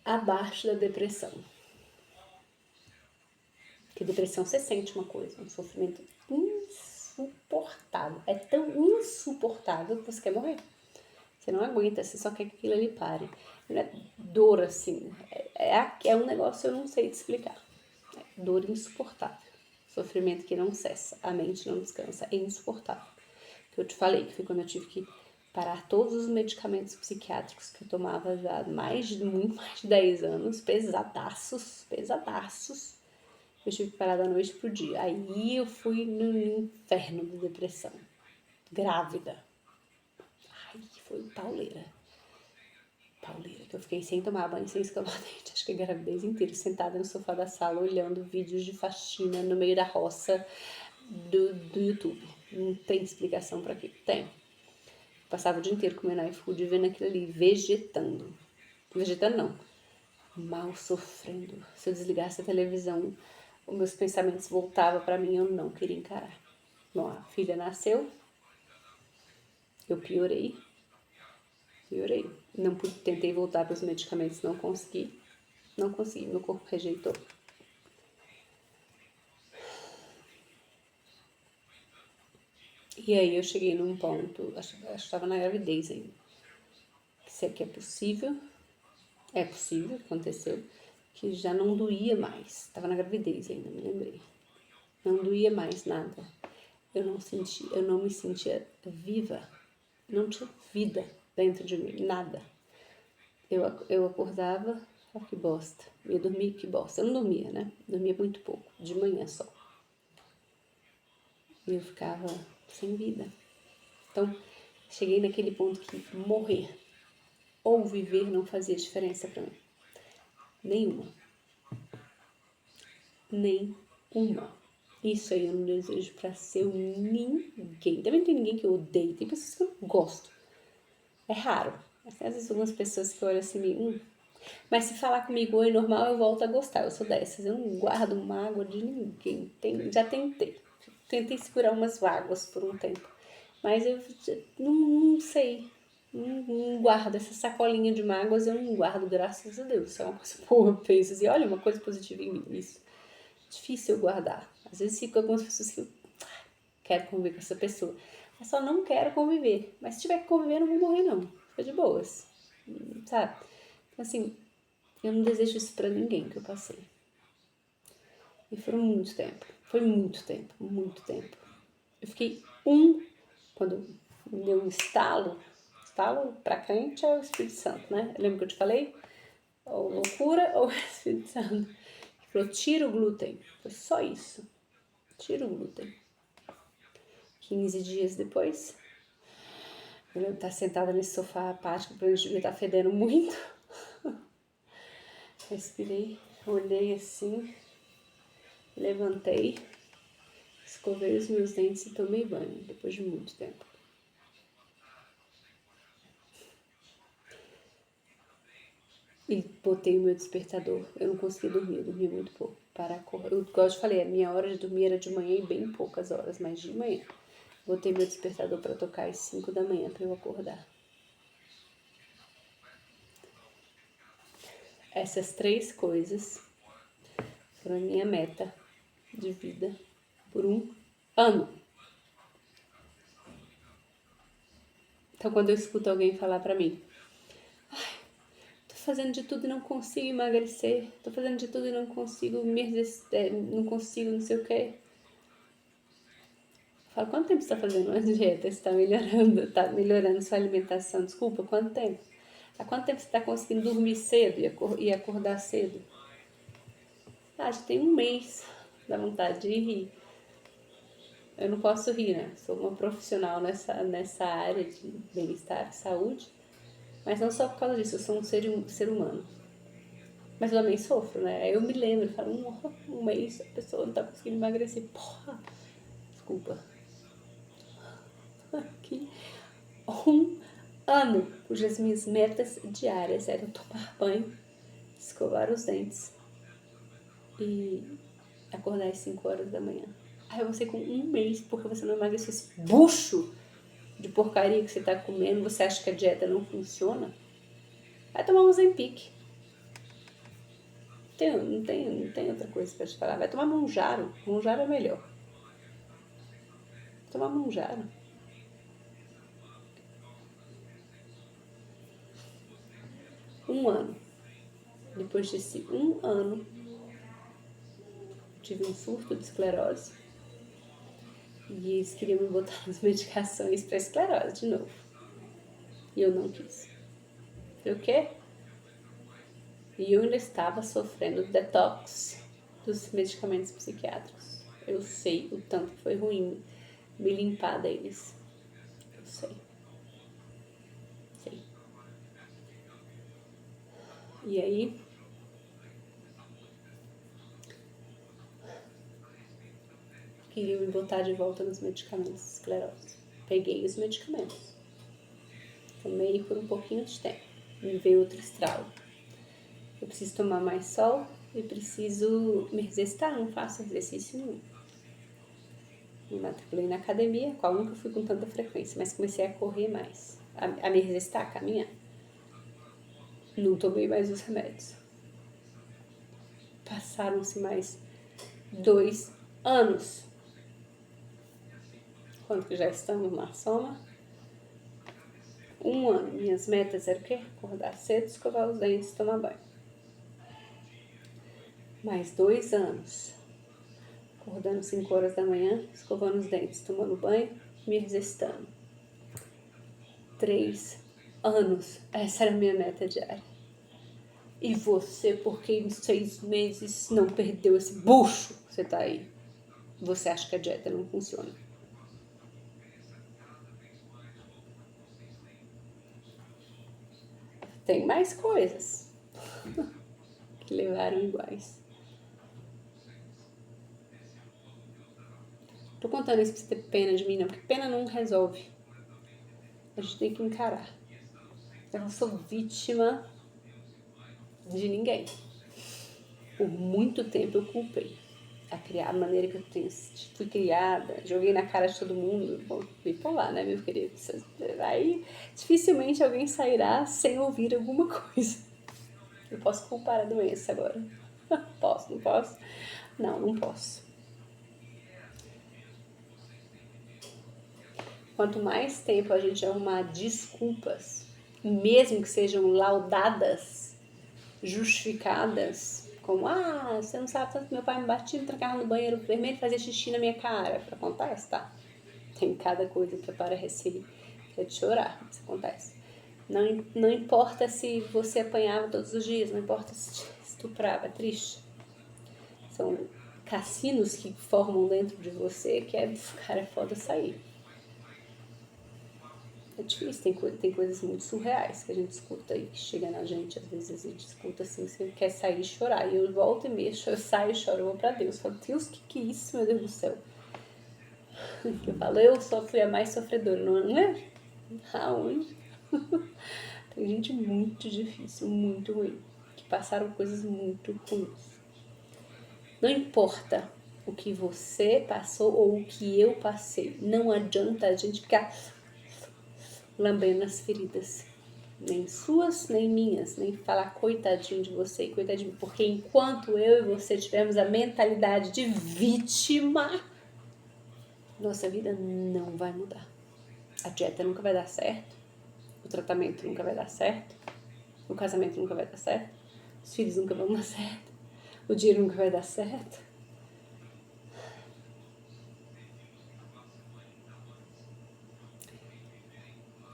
abaixo da depressão. Porque depressão você sente uma coisa, um sofrimento insuportável. É tão insuportável que você quer morrer. Você não aguenta, você só quer que aquilo ali pare. Não é dor assim, é um negócio que eu não sei te explicar. É dor insuportável. Sofrimento que não cessa, a mente não descansa, é insuportável. Que eu te falei, que foi quando eu tive que parar todos os medicamentos psiquiátricos que eu tomava já há muito mais de 10 anos, pesadaços. Eu tive que parar da noite pro dia. Aí eu fui no inferno de depressão. Grávida. Ai, foi pauleira. Que eu fiquei sem tomar banho, sem escovar dente. Acho que a gravidez inteira, sentada no sofá da sala, olhando vídeos de faxina no meio da roça do YouTube. Não tem explicação pra quê. Tem. Passava o dia inteiro comendo iFood e vendo aquilo ali, vegetando. Vegetando não. Mal sofrendo. Se eu desligasse a televisão, os meus pensamentos voltavam pra mim, eu não queria encarar. Bom, a filha nasceu, eu piorei. Não tentei voltar para os medicamentos, não consegui, meu corpo rejeitou. E aí eu cheguei num ponto, acho que estava na gravidez ainda. Se é que é possível, aconteceu, que já não doía mais. Estava na gravidez ainda, me lembrei. Não doía mais nada. Eu não me sentia viva. Não tinha vida dentro de mim, nada. Eu acordava, que bosta. Eu dormia, que bosta. Eu não dormia, né? Dormia muito pouco, de manhã só. E eu ficava sem vida. Então, cheguei naquele ponto que morrer ou viver não fazia diferença pra mim. Nenhuma. Isso aí eu não desejo pra ser ninguém. Também tem ninguém que eu odeio. Tem pessoas que eu não gosto. É raro. Mas tem às vezes algumas pessoas que olham assim, Mas se falar comigo oi normal, eu volto a gostar. Eu sou dessas. Eu não guardo mágoa de ninguém. Já tentei. Tentei segurar umas mágoas por um tempo. Mas eu não sei. Não guardo essa sacolinha de mágoas. Eu não guardo, graças a Deus. Isso é uma coisa boa. Eu penso assim, olha, uma coisa positiva em mim. Isso. Difícil eu guardar. Às vezes fico com algumas pessoas que eu quero conviver com essa pessoa. Eu só não quero conviver. Mas se tiver que conviver, eu não vou morrer, não. Fica de boas. Sabe? Então, assim, eu não desejo isso pra ninguém que eu passei. E foi muito tempo. Eu fiquei quando deu um estalo pra crente é o Espírito Santo, né? Lembra que eu te falei? Ou loucura ou Espírito Santo. Ele falou, tira o glúten. Foi só isso. Tira o glúten. 15 dias depois, eu estar sentada nesse sofá apático, pra eu devia estar fedendo muito. Respirei, olhei assim, levantei, escovei os meus dentes e tomei banho, depois de muito tempo. E botei o meu despertador. Eu não conseguia dormir, eu dormia muito pouco. Eu, como eu te falei, a minha hora de dormir era de manhã e bem poucas horas, mas de manhã. Botei meu despertador para tocar às 5 da manhã para eu acordar. Essas 3 coisas foram a minha meta de vida por um ano. Então, quando eu escuto alguém falar pra mim, fazendo de tudo e não consigo emagrecer. Tô fazendo de tudo e não consigo não consigo não sei o quê. Fala, quanto tempo você tá fazendo uma dieta? Você tá melhorando sua alimentação? Desculpa, quanto tempo? Há quanto tempo você tá conseguindo dormir cedo e acordar cedo? Ah, já tem um mês. Dá vontade de rir. Eu não posso rir, né? Sou uma profissional nessa área de bem-estar e saúde. Mas não só por causa disso, eu sou um ser humano. Mas eu também sofro, né? Aí eu me lembro, falo, um mês a pessoa não tá conseguindo emagrecer. Porra! Desculpa. Aqui. Um ano, cujas minhas metas diárias eram tomar banho, escovar os dentes e acordar às 5 horas da manhã. Aí você com um mês, porque você não emagreceu esse bucho de porcaria que você tá comendo, você acha que a dieta não funciona? Vai tomar um Ozempic. Não tem outra coisa pra te falar. Vai tomar Monjaro. Monjaro é melhor. Tomar Monjaro. Um ano. Depois desse um ano, tive um surto de esclerose. E eles queriam me botar nas medicações para esclerose de novo. E eu não quis. O quê? E eu ainda estava sofrendo detox dos medicamentos psiquiátricos. Eu sei o tanto que foi ruim me limpar deles. Eu sei. E aí, queriam me botar de volta nos medicamentos de esclerose. Peguei os medicamentos. Tomei por um pouquinho de tempo. Me veio outro estralo. Eu preciso tomar mais sol e preciso me exercitar, não faço exercício nenhum. Me matriculei na academia, qual nunca fui com tanta frequência, mas comecei a correr mais, a me exercitar, a caminhar. Não tomei mais os remédios. Passaram-se mais 2 anos. Quanto que já estamos na soma? 1 ano. Minhas metas eram o quê? Acordar cedo, escovar os dentes, tomar banho. Mais 2 anos. Acordando 5 horas da manhã, escovando os dentes, tomando banho, me exercitando. 3 anos. Essa era a minha meta diária. E você, porque em 6 meses não perdeu esse bucho que você tá aí? Você acha que a dieta não funciona? Tem mais coisas que levaram iguais. Tô contando isso pra você ter pena de mim, não, porque pena não resolve. A gente tem que encarar. Eu não sou vítima de ninguém. Por muito tempo eu culpei a maneira que eu fui criada, joguei na cara de todo mundo. Bom, bipolar, né, meu querido? Aí dificilmente alguém sairá sem ouvir alguma coisa. Eu posso culpar a doença agora. Posso, não posso? Não posso. Quanto mais tempo a gente arrumar desculpas, mesmo que sejam laudadas, justificadas, como, você não sabe tanto que meu pai me batia, me trancava no banheiro vermelho e fazia xixi na minha cara. Acontece, tá? Tem cada coisa que parece que é de chorar, isso acontece. Não importa se você apanhava todos os dias, não importa se estuprava, é triste. São cassinos que formam dentro de você que é foda sair. É difícil, tem coisas muito surreais que a gente escuta e que chega na gente, às vezes a gente escuta assim, você quer sair e chorar. E eu volto e mexo, eu saio e choro, eu vou pra Deus. Eu falo, Deus, que é isso, meu Deus do céu? Eu falo, eu só fui a mais sofredora, não é? Aonde? Tem gente muito difícil, muito ruim, que passaram coisas muito ruins. Não importa o que você passou ou o que eu passei, não adianta a gente ficar lambendo as feridas, nem suas, nem minhas, nem falar coitadinho de você e coitadinho de mim, porque enquanto eu e você tivermos a mentalidade de vítima, nossa vida não vai mudar. A dieta nunca vai dar certo, o tratamento nunca vai dar certo, O casamento nunca vai dar certo. Os filhos nunca vão dar certo. O dinheiro nunca vai dar certo.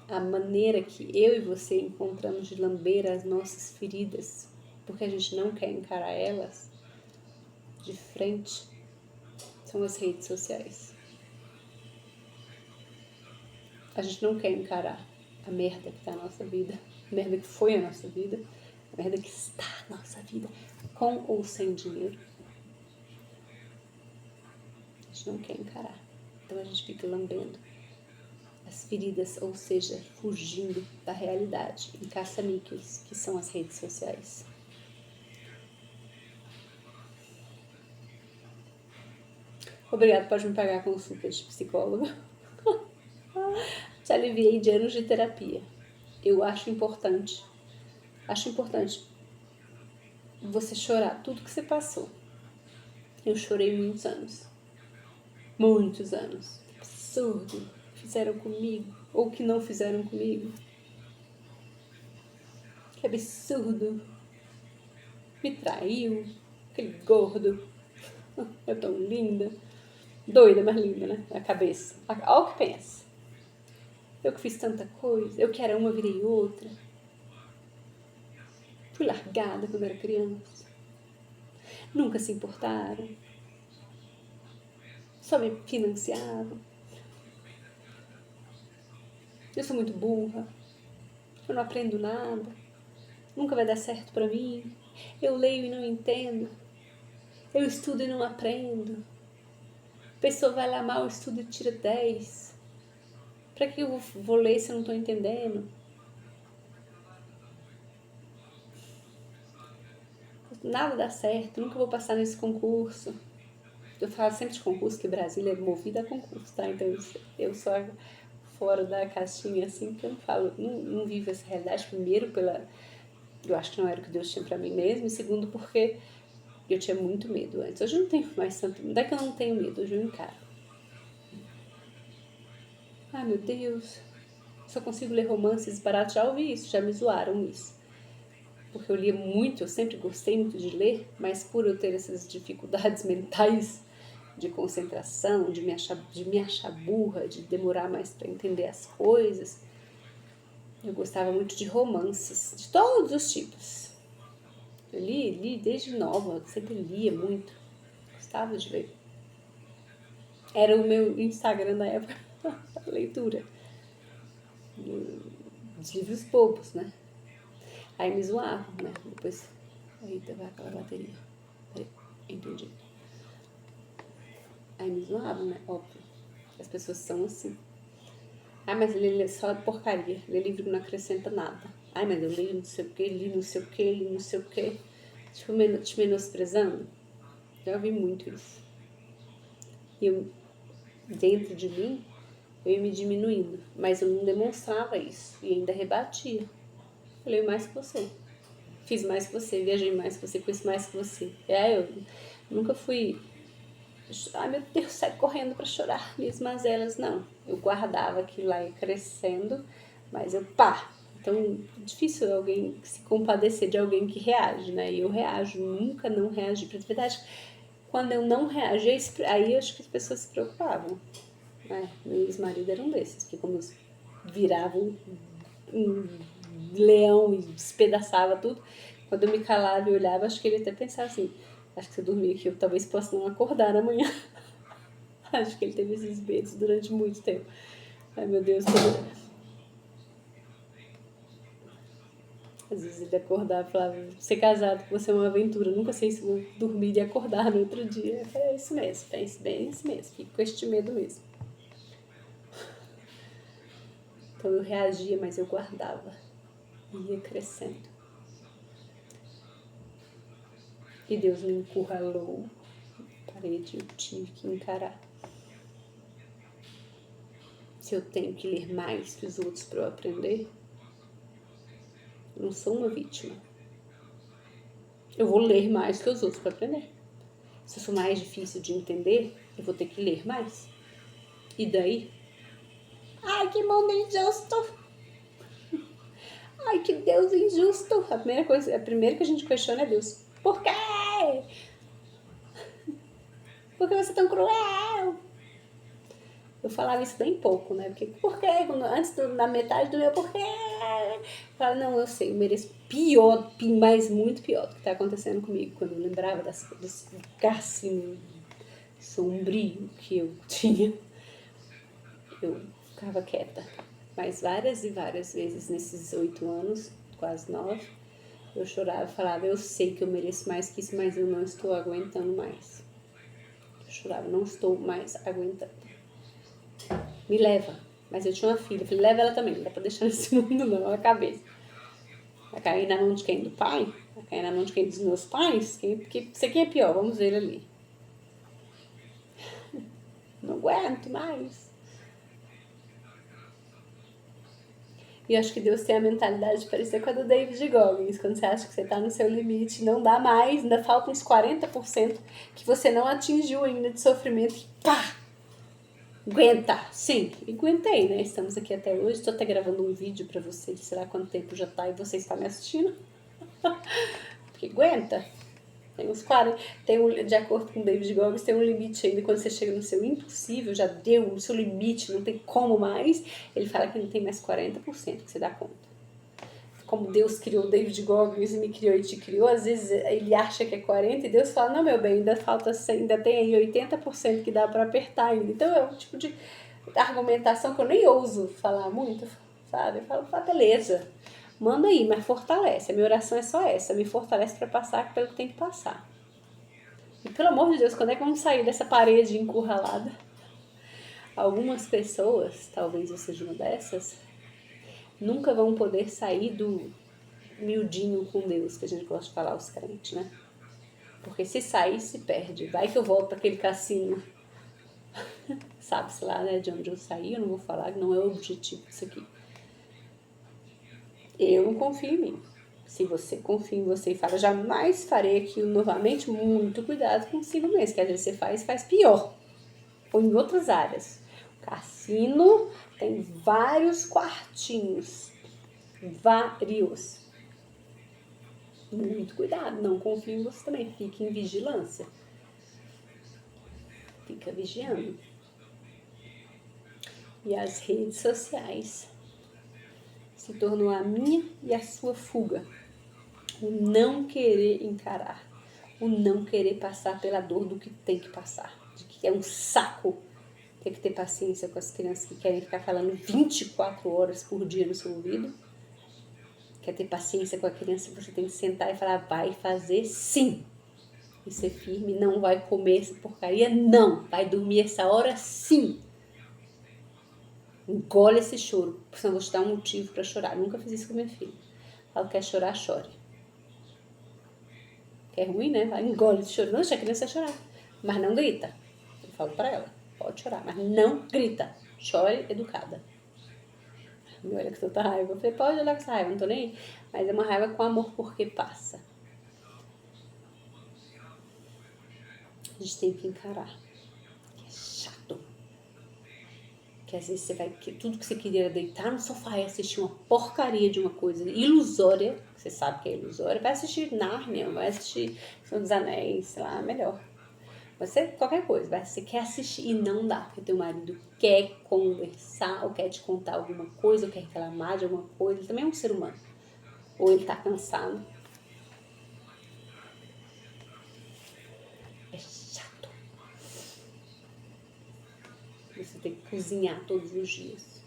A maneira que eu e você encontramos de lamber as nossas feridas, porque a gente não quer encarar elas de frente, são as redes sociais. A gente não quer encarar a merda que tá na nossa vida, a merda que foi a nossa vida, a merda que está na nossa vida, com ou sem dinheiro. A gente não quer encarar. Então a gente fica lambendo as feridas, ou seja, fugindo da realidade, em caça-níqueis, que são as redes sociais. Obrigado, pode me pagar a consulta de psicólogo. Te aliviei de anos de terapia. Eu acho importante você chorar tudo que você passou. Eu chorei muitos anos. Muitos anos. Que absurdo que fizeram comigo, ou que não fizeram comigo. Que absurdo. Me traiu. Aquele gordo. Eu tão linda. Doida, mas linda, né? A cabeça. Olha o que pensa. Eu que fiz tanta coisa. Eu que era uma, virei outra. Fui largada quando era criança. Nunca se importaram. Só me financiavam. Eu sou muito burra. Eu não aprendo nada. Nunca vai dar certo pra mim. Eu leio e não entendo. Eu estudo e não aprendo. A pessoa vai lá mal, estuda e tira 10. Pra que eu vou ler se eu não tô entendendo? Nada dá certo, nunca vou passar nesse concurso. Eu falo sempre de concurso, que Brasília é movida a concurso, tá? Então eu sou fora da caixinha, assim, que eu não falo, não vivo essa realidade. Primeiro, eu acho que não era o que Deus tinha pra mim mesmo. E segundo, porque eu tinha muito medo antes. Hoje eu não tenho mais tanto. Não é que eu não tenho medo, hoje eu encaro. Ai, meu Deus. Só consigo ler romances baratos. Já ouvi isso, já me zoaram isso. Porque eu lia muito, eu sempre gostei muito de ler, mas por eu ter essas dificuldades mentais de concentração, de me achar burra, de demorar mais para entender as coisas, eu gostava muito de romances, de todos os tipos. Eu li desde nova, eu sempre lia muito, gostava de ler. Era o meu Instagram na época, a leitura. Os livros bobos, né? Aí me zoavam, né? Depois, eita, vai aquela bateria. Peraí, entendi. Aí me zoavam, né? Óbvio. As pessoas são assim. Ah, mas ele é só porcaria. Lê livro que não acrescenta nada. Ai, mas eu li não sei o que, li não sei o que, li não sei o que. Tipo, te menosprezando. Já ouvi muito isso. E eu, dentro de mim, eu ia me diminuindo. Mas eu não demonstrava isso. E ainda rebatia. Eu leio mais que você. Fiz mais que você, viajei mais que você, conheci mais que você. Eu nunca fui... Ai, meu Deus, sai correndo pra chorar minhas mazelas. Não, eu guardava aquilo lá e crescendo, mas eu Então, é difícil alguém se compadecer de alguém que reage, né? E eu reajo, nunca não reagi. Pra verdade, quando eu não reagi, aí eu acho que as pessoas se preocupavam. Meu ex-marido era um desses, porque como viravam um leão e despedaçava tudo, quando eu me calava e olhava, acho que ele até pensava assim, acho que você dormir aqui, eu talvez possa não acordar amanhã. Acho que ele teve esses medos durante muito tempo. Ai, meu Deus. Às vezes ele acordava e falava, ser casado com você é uma aventura, nunca sei se vou dormir e acordar no outro dia. Eu falei, é isso mesmo, pense bem, é isso mesmo, fico com este medo mesmo. Então eu reagia, mas eu guardava. Ia crescendo. E Deus me encurralou. Parede, eu tive que encarar. Se eu tenho que ler mais que os outros para eu aprender, eu não sou uma vítima. Eu vou ler mais que os outros para aprender. Se eu sou mais difícil de entender, eu vou ter que ler mais. E daí? Ai, que mundo injusto! Ai, que Deus injusto. A primeira que a gente questiona é Deus. Por quê? Por que você é tão cruel? Eu falava isso bem pouco, né? Porque, por quê? Na metade do meu porquê. Eu falava, não, eu sei, eu mereço pior, mas muito pior do que tá acontecendo comigo. Quando eu lembrava desse lugar assim, sombrio que eu tinha, eu ficava quieta. Mas várias e várias vezes nesses 8 anos, quase 9, eu chorava e falava, eu sei que eu mereço mais que isso, mas eu não estou aguentando mais. Eu chorava, não estou mais aguentando. Me leva. Mas eu tinha uma filha, eu falei, leva ela também, não dá pra deixar nesse mundo não, a cabeça. Vai cair na mão de quem? Do pai? Vai cair na mão de quem? Dos meus pais? Porque você quem é pior, vamos ver ali. Não aguento mais. E eu acho que Deus tem a mentalidade de parecer com a do David Goggins, quando você acha que você tá no seu limite, não dá mais, ainda falta uns 40% que você não atingiu ainda de sofrimento e pá! Aguenta! Sim, e aguentei, né? Estamos aqui até hoje, estou até gravando um vídeo pra vocês, sei lá quanto tempo já tá e você está me assistindo. Porque aguenta. Tem uns 40, de acordo com o David Goggins, tem um limite ainda. Quando você chega no seu impossível, já deu o seu limite, não tem como mais. Ele fala que não tem mais 40% que você dá conta. Como Deus criou o David Goggins e me criou e te criou, às vezes ele acha que é 40% e Deus fala, não, meu bem, ainda falta 100, ainda tem aí 80% que dá pra apertar ainda. Então é um tipo de argumentação que eu nem ouso falar muito, sabe? Eu falo, beleza, manda aí, mas fortalece. A minha oração é só essa, me fortalece pra passar pelo que tem que passar. E pelo amor de Deus, quando é que vamos sair dessa parede encurralada? Algumas pessoas, talvez eu seja uma dessas, nunca vão poder sair do miudinho com Deus, que a gente gosta de falar os crentes, né? Porque se sair, se perde. Vai que eu volto para aquele cassino. Sabe-se lá, né, de onde eu saí, eu não vou falar, não é o objetivo disso aqui. Eu não confio em mim. Se você confia em você e fala, jamais farei aquilo novamente, muito cuidado consigo mesmo, que às vezes você faz pior. Ou em outras áreas. O cassino tem vários quartinhos. Vários. Muito cuidado, não confie em você também. Fique em vigilância. Fica vigiando. E as redes sociais se tornou a minha e a sua fuga. O não querer encarar. O não querer passar pela dor do que tem que passar. De que é um saco ter que ter paciência com as crianças que querem ficar falando 24 horas por dia no seu ouvido. Quer ter paciência com a criança, você tem que sentar e falar, vai fazer sim. E ser firme, não vai comer essa porcaria, não. Vai dormir essa hora sim. Engole esse choro, senão eu vou te dar um motivo para chorar. Nunca fiz isso com minha filha. Ela quer chorar, chore. Que é ruim, né? Ela engole esse choro. Não deixa a criança chorar. Mas não grita. Eu falo para ela, pode chorar, mas não grita. Chore educada. Me olha com tanta raiva. Eu falei, pode olhar com essa raiva, não tô nem aí. Mas é uma raiva com amor porque passa. A gente tem que encarar. Que é chato. Que às vezes você vai, que tudo que você queria era deitar no sofá e assistir uma porcaria de uma coisa ilusória, que você sabe que é ilusória, vai assistir Nárnia, vai assistir Senhor dos Anéis, sei lá, melhor. Você, qualquer coisa, você quer assistir e não dá, porque teu marido quer conversar, ou quer te contar alguma coisa, ou quer reclamar de alguma coisa, ele também é um ser humano. Ou ele tá cansado. É chato. Você tem que cozinhar todos os dias.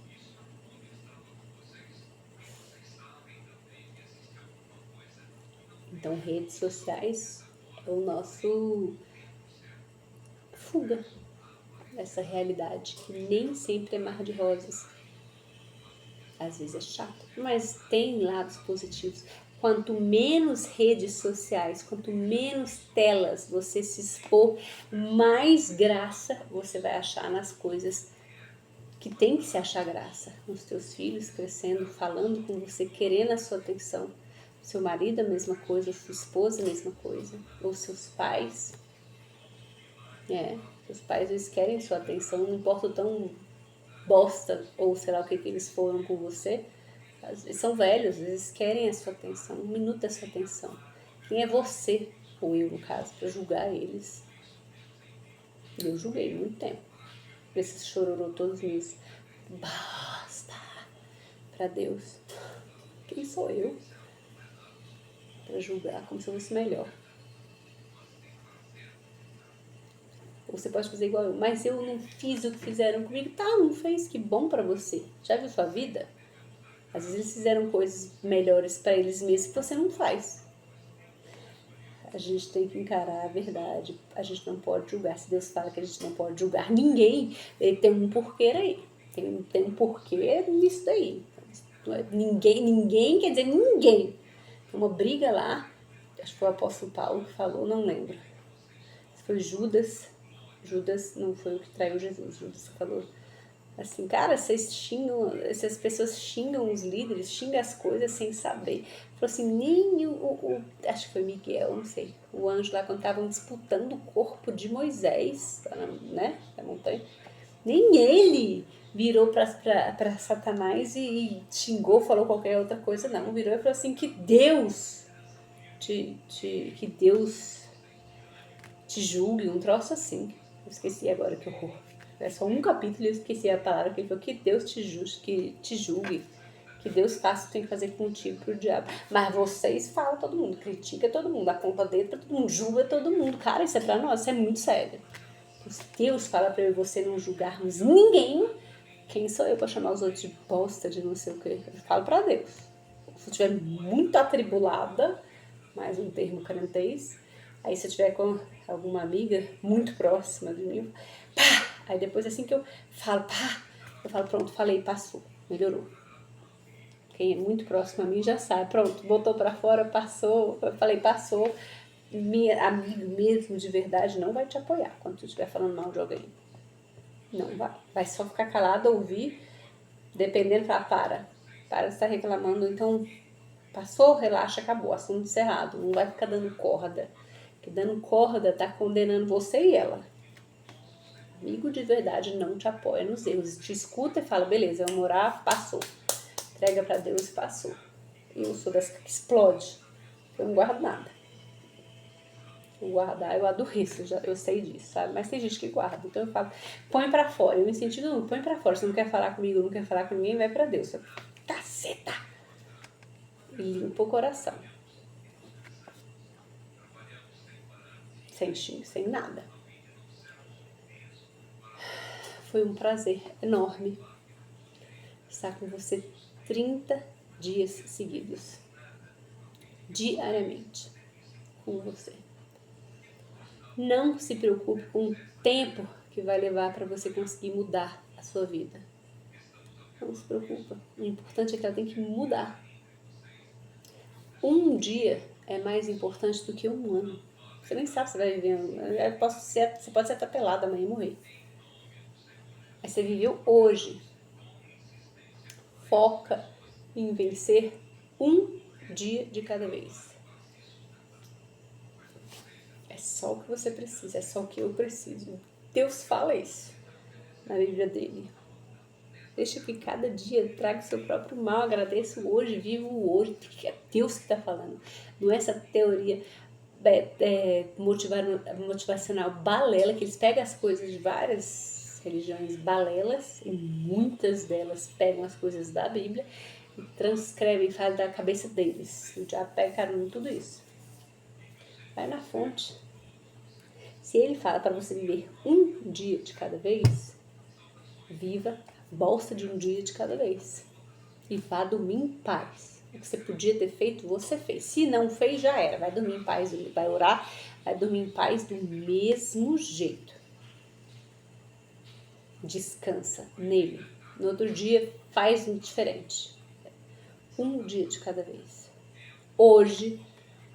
Então, redes sociais é o nosso fuga dessa realidade que nem sempre é mar de rosas. Às vezes é chato, mas tem lados positivos. Quanto menos redes sociais, quanto menos telas você se expor, mais graça você vai achar nas coisas que tem que se achar graça. Nos teus filhos crescendo, falando com você, querendo a sua atenção. Seu marido a mesma coisa, sua esposa a mesma coisa, ou seus pais. Seus pais eles querem sua atenção, não importa o tão bosta ou sei lá o que eles foram com você, Eles são velhos, eles querem a sua atenção, 1 minuto da sua atenção. Quem é você, ou eu no caso, para julgar eles? Eu julguei muito tempo. Esses chororô todos meus. Basta para Deus. Quem sou eu para julgar como se eu fosse melhor? Ou você pode fazer igual eu, mas eu não fiz o que fizeram comigo. Tá, não fez, que bom para você. Já viu sua vida? Às vezes eles fizeram coisas melhores para eles mesmos que você não faz. A gente tem que encarar a verdade. A gente não pode julgar. Se Deus fala que a gente não pode julgar ninguém, ele tem um porquê aí. Tem um porquê nisso daí. Ninguém quer dizer ninguém. Tem uma briga lá, acho que foi o apóstolo Paulo que falou, não lembro. Foi Judas não foi o que traiu Jesus. Judas falou assim, cara, vocês xingam, essas pessoas xingam os líderes, xingam as coisas sem saber. Falou assim, nem acho que foi Miguel, não sei, o anjo lá quando estavam disputando o corpo de Moisés, né, na montanha, nem ele virou para Satanás e xingou, falou qualquer outra coisa, não, virou e falou assim, que Deus te julgue, um troço assim. Eu esqueci agora, que horror. É só um capítulo e eu esqueci a palavra que ele falou, que Deus te julgue, que Deus faça o que tem que fazer contigo pro diabo. Mas vocês falam todo mundo, critica todo mundo, aponta dedo pra todo mundo, julga todo mundo. Cara, isso é pra nós, isso é muito sério. Se Deus fala pra eu e você não julgarmos ninguém, quem sou eu pra chamar os outros de bosta, de não sei o quê? Eu falo pra Deus. Se eu estiver muito atribulada, mais um termo crentez, aí se eu tiver com alguma amiga muito próxima de mim, pá! Aí depois assim que eu falo, pá! Eu falo, pronto, falei, passou, melhorou. Quem é muito próximo a mim já sabe, pronto, botou pra fora, passou, eu falei, passou. Minha amigo mesmo de verdade não vai te apoiar quando tu estiver falando mal de alguém. Não vai. Vai só ficar calado, ouvir, dependendo, falar, para de estar reclamando, então passou, relaxa, acabou, assunto encerrado. Não vai ficar dando corda. Porque dando corda tá condenando você e ela. Amigo de verdade não te apoia nos erros. Te escuta e fala, beleza, vamos orar, passou. Entrega pra Deus, passou. Eu sou das que explode. Eu não guardo nada. Eu guardar, eu adoeço, eu sei disso, sabe? Mas tem gente que guarda. Então eu falo, põe pra fora. Eu me incentivo, põe pra fora. Se não quer falar comigo, não quer falar com ninguém, vai pra Deus. Caceta! E limpa o coração. Sem xingo, sem nada. Foi um prazer enorme estar com você 30 dias seguidos. Diariamente. Com você. Não se preocupe com o tempo que vai levar para você conseguir mudar a sua vida. Não se preocupa. O importante é que ela tem que mudar. Um dia é mais importante do que um ano. Você nem sabe se vai viver. Você pode ser atropelado amanhã e morrer. Mas você viveu hoje. Foca em vencer um dia de cada vez. É só o que você precisa, é só o que eu preciso. Deus fala isso na Bíblia dele. Deixa que cada dia traga o seu próprio mal, agradeça o hoje, viva o hoje, porque é Deus que está falando. Não é essa teoria motivacional balela, que eles pegam as coisas de várias religiões balelas, e muitas delas pegam as coisas da Bíblia e transcrevem e fazem da cabeça deles. O diabo pega carona em tudo isso. Vai na fonte. Se ele fala para você viver um dia de cada vez, viva a bosta de um dia de cada vez. E vá dormir em paz. O que você podia ter feito, você fez. Se não fez, já era. Vai dormir em paz, vai orar, vai dormir em paz do mesmo jeito. Descansa nele. No outro dia, faz um diferente. Um dia de cada vez. Hoje,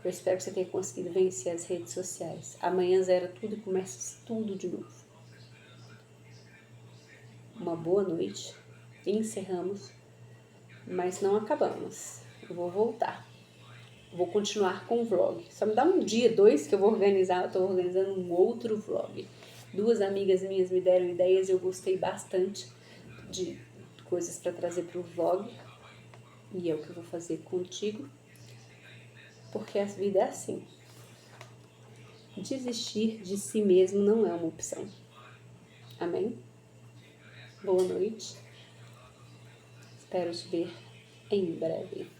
eu espero que você tenha conseguido vencer as redes sociais. Amanhã zera tudo e começa tudo de novo. Uma boa noite. Encerramos, mas não acabamos. Eu vou voltar. Vou continuar com o vlog. Só me dá um dia, 2 que eu vou organizar. Eu estou organizando um outro vlog. 2 amigas minhas me deram ideias e eu gostei bastante de coisas para trazer para o vlog. E é o que eu vou fazer contigo, porque a vida é assim. Desistir de si mesmo não é uma opção. Amém? Boa noite. Espero te ver em breve.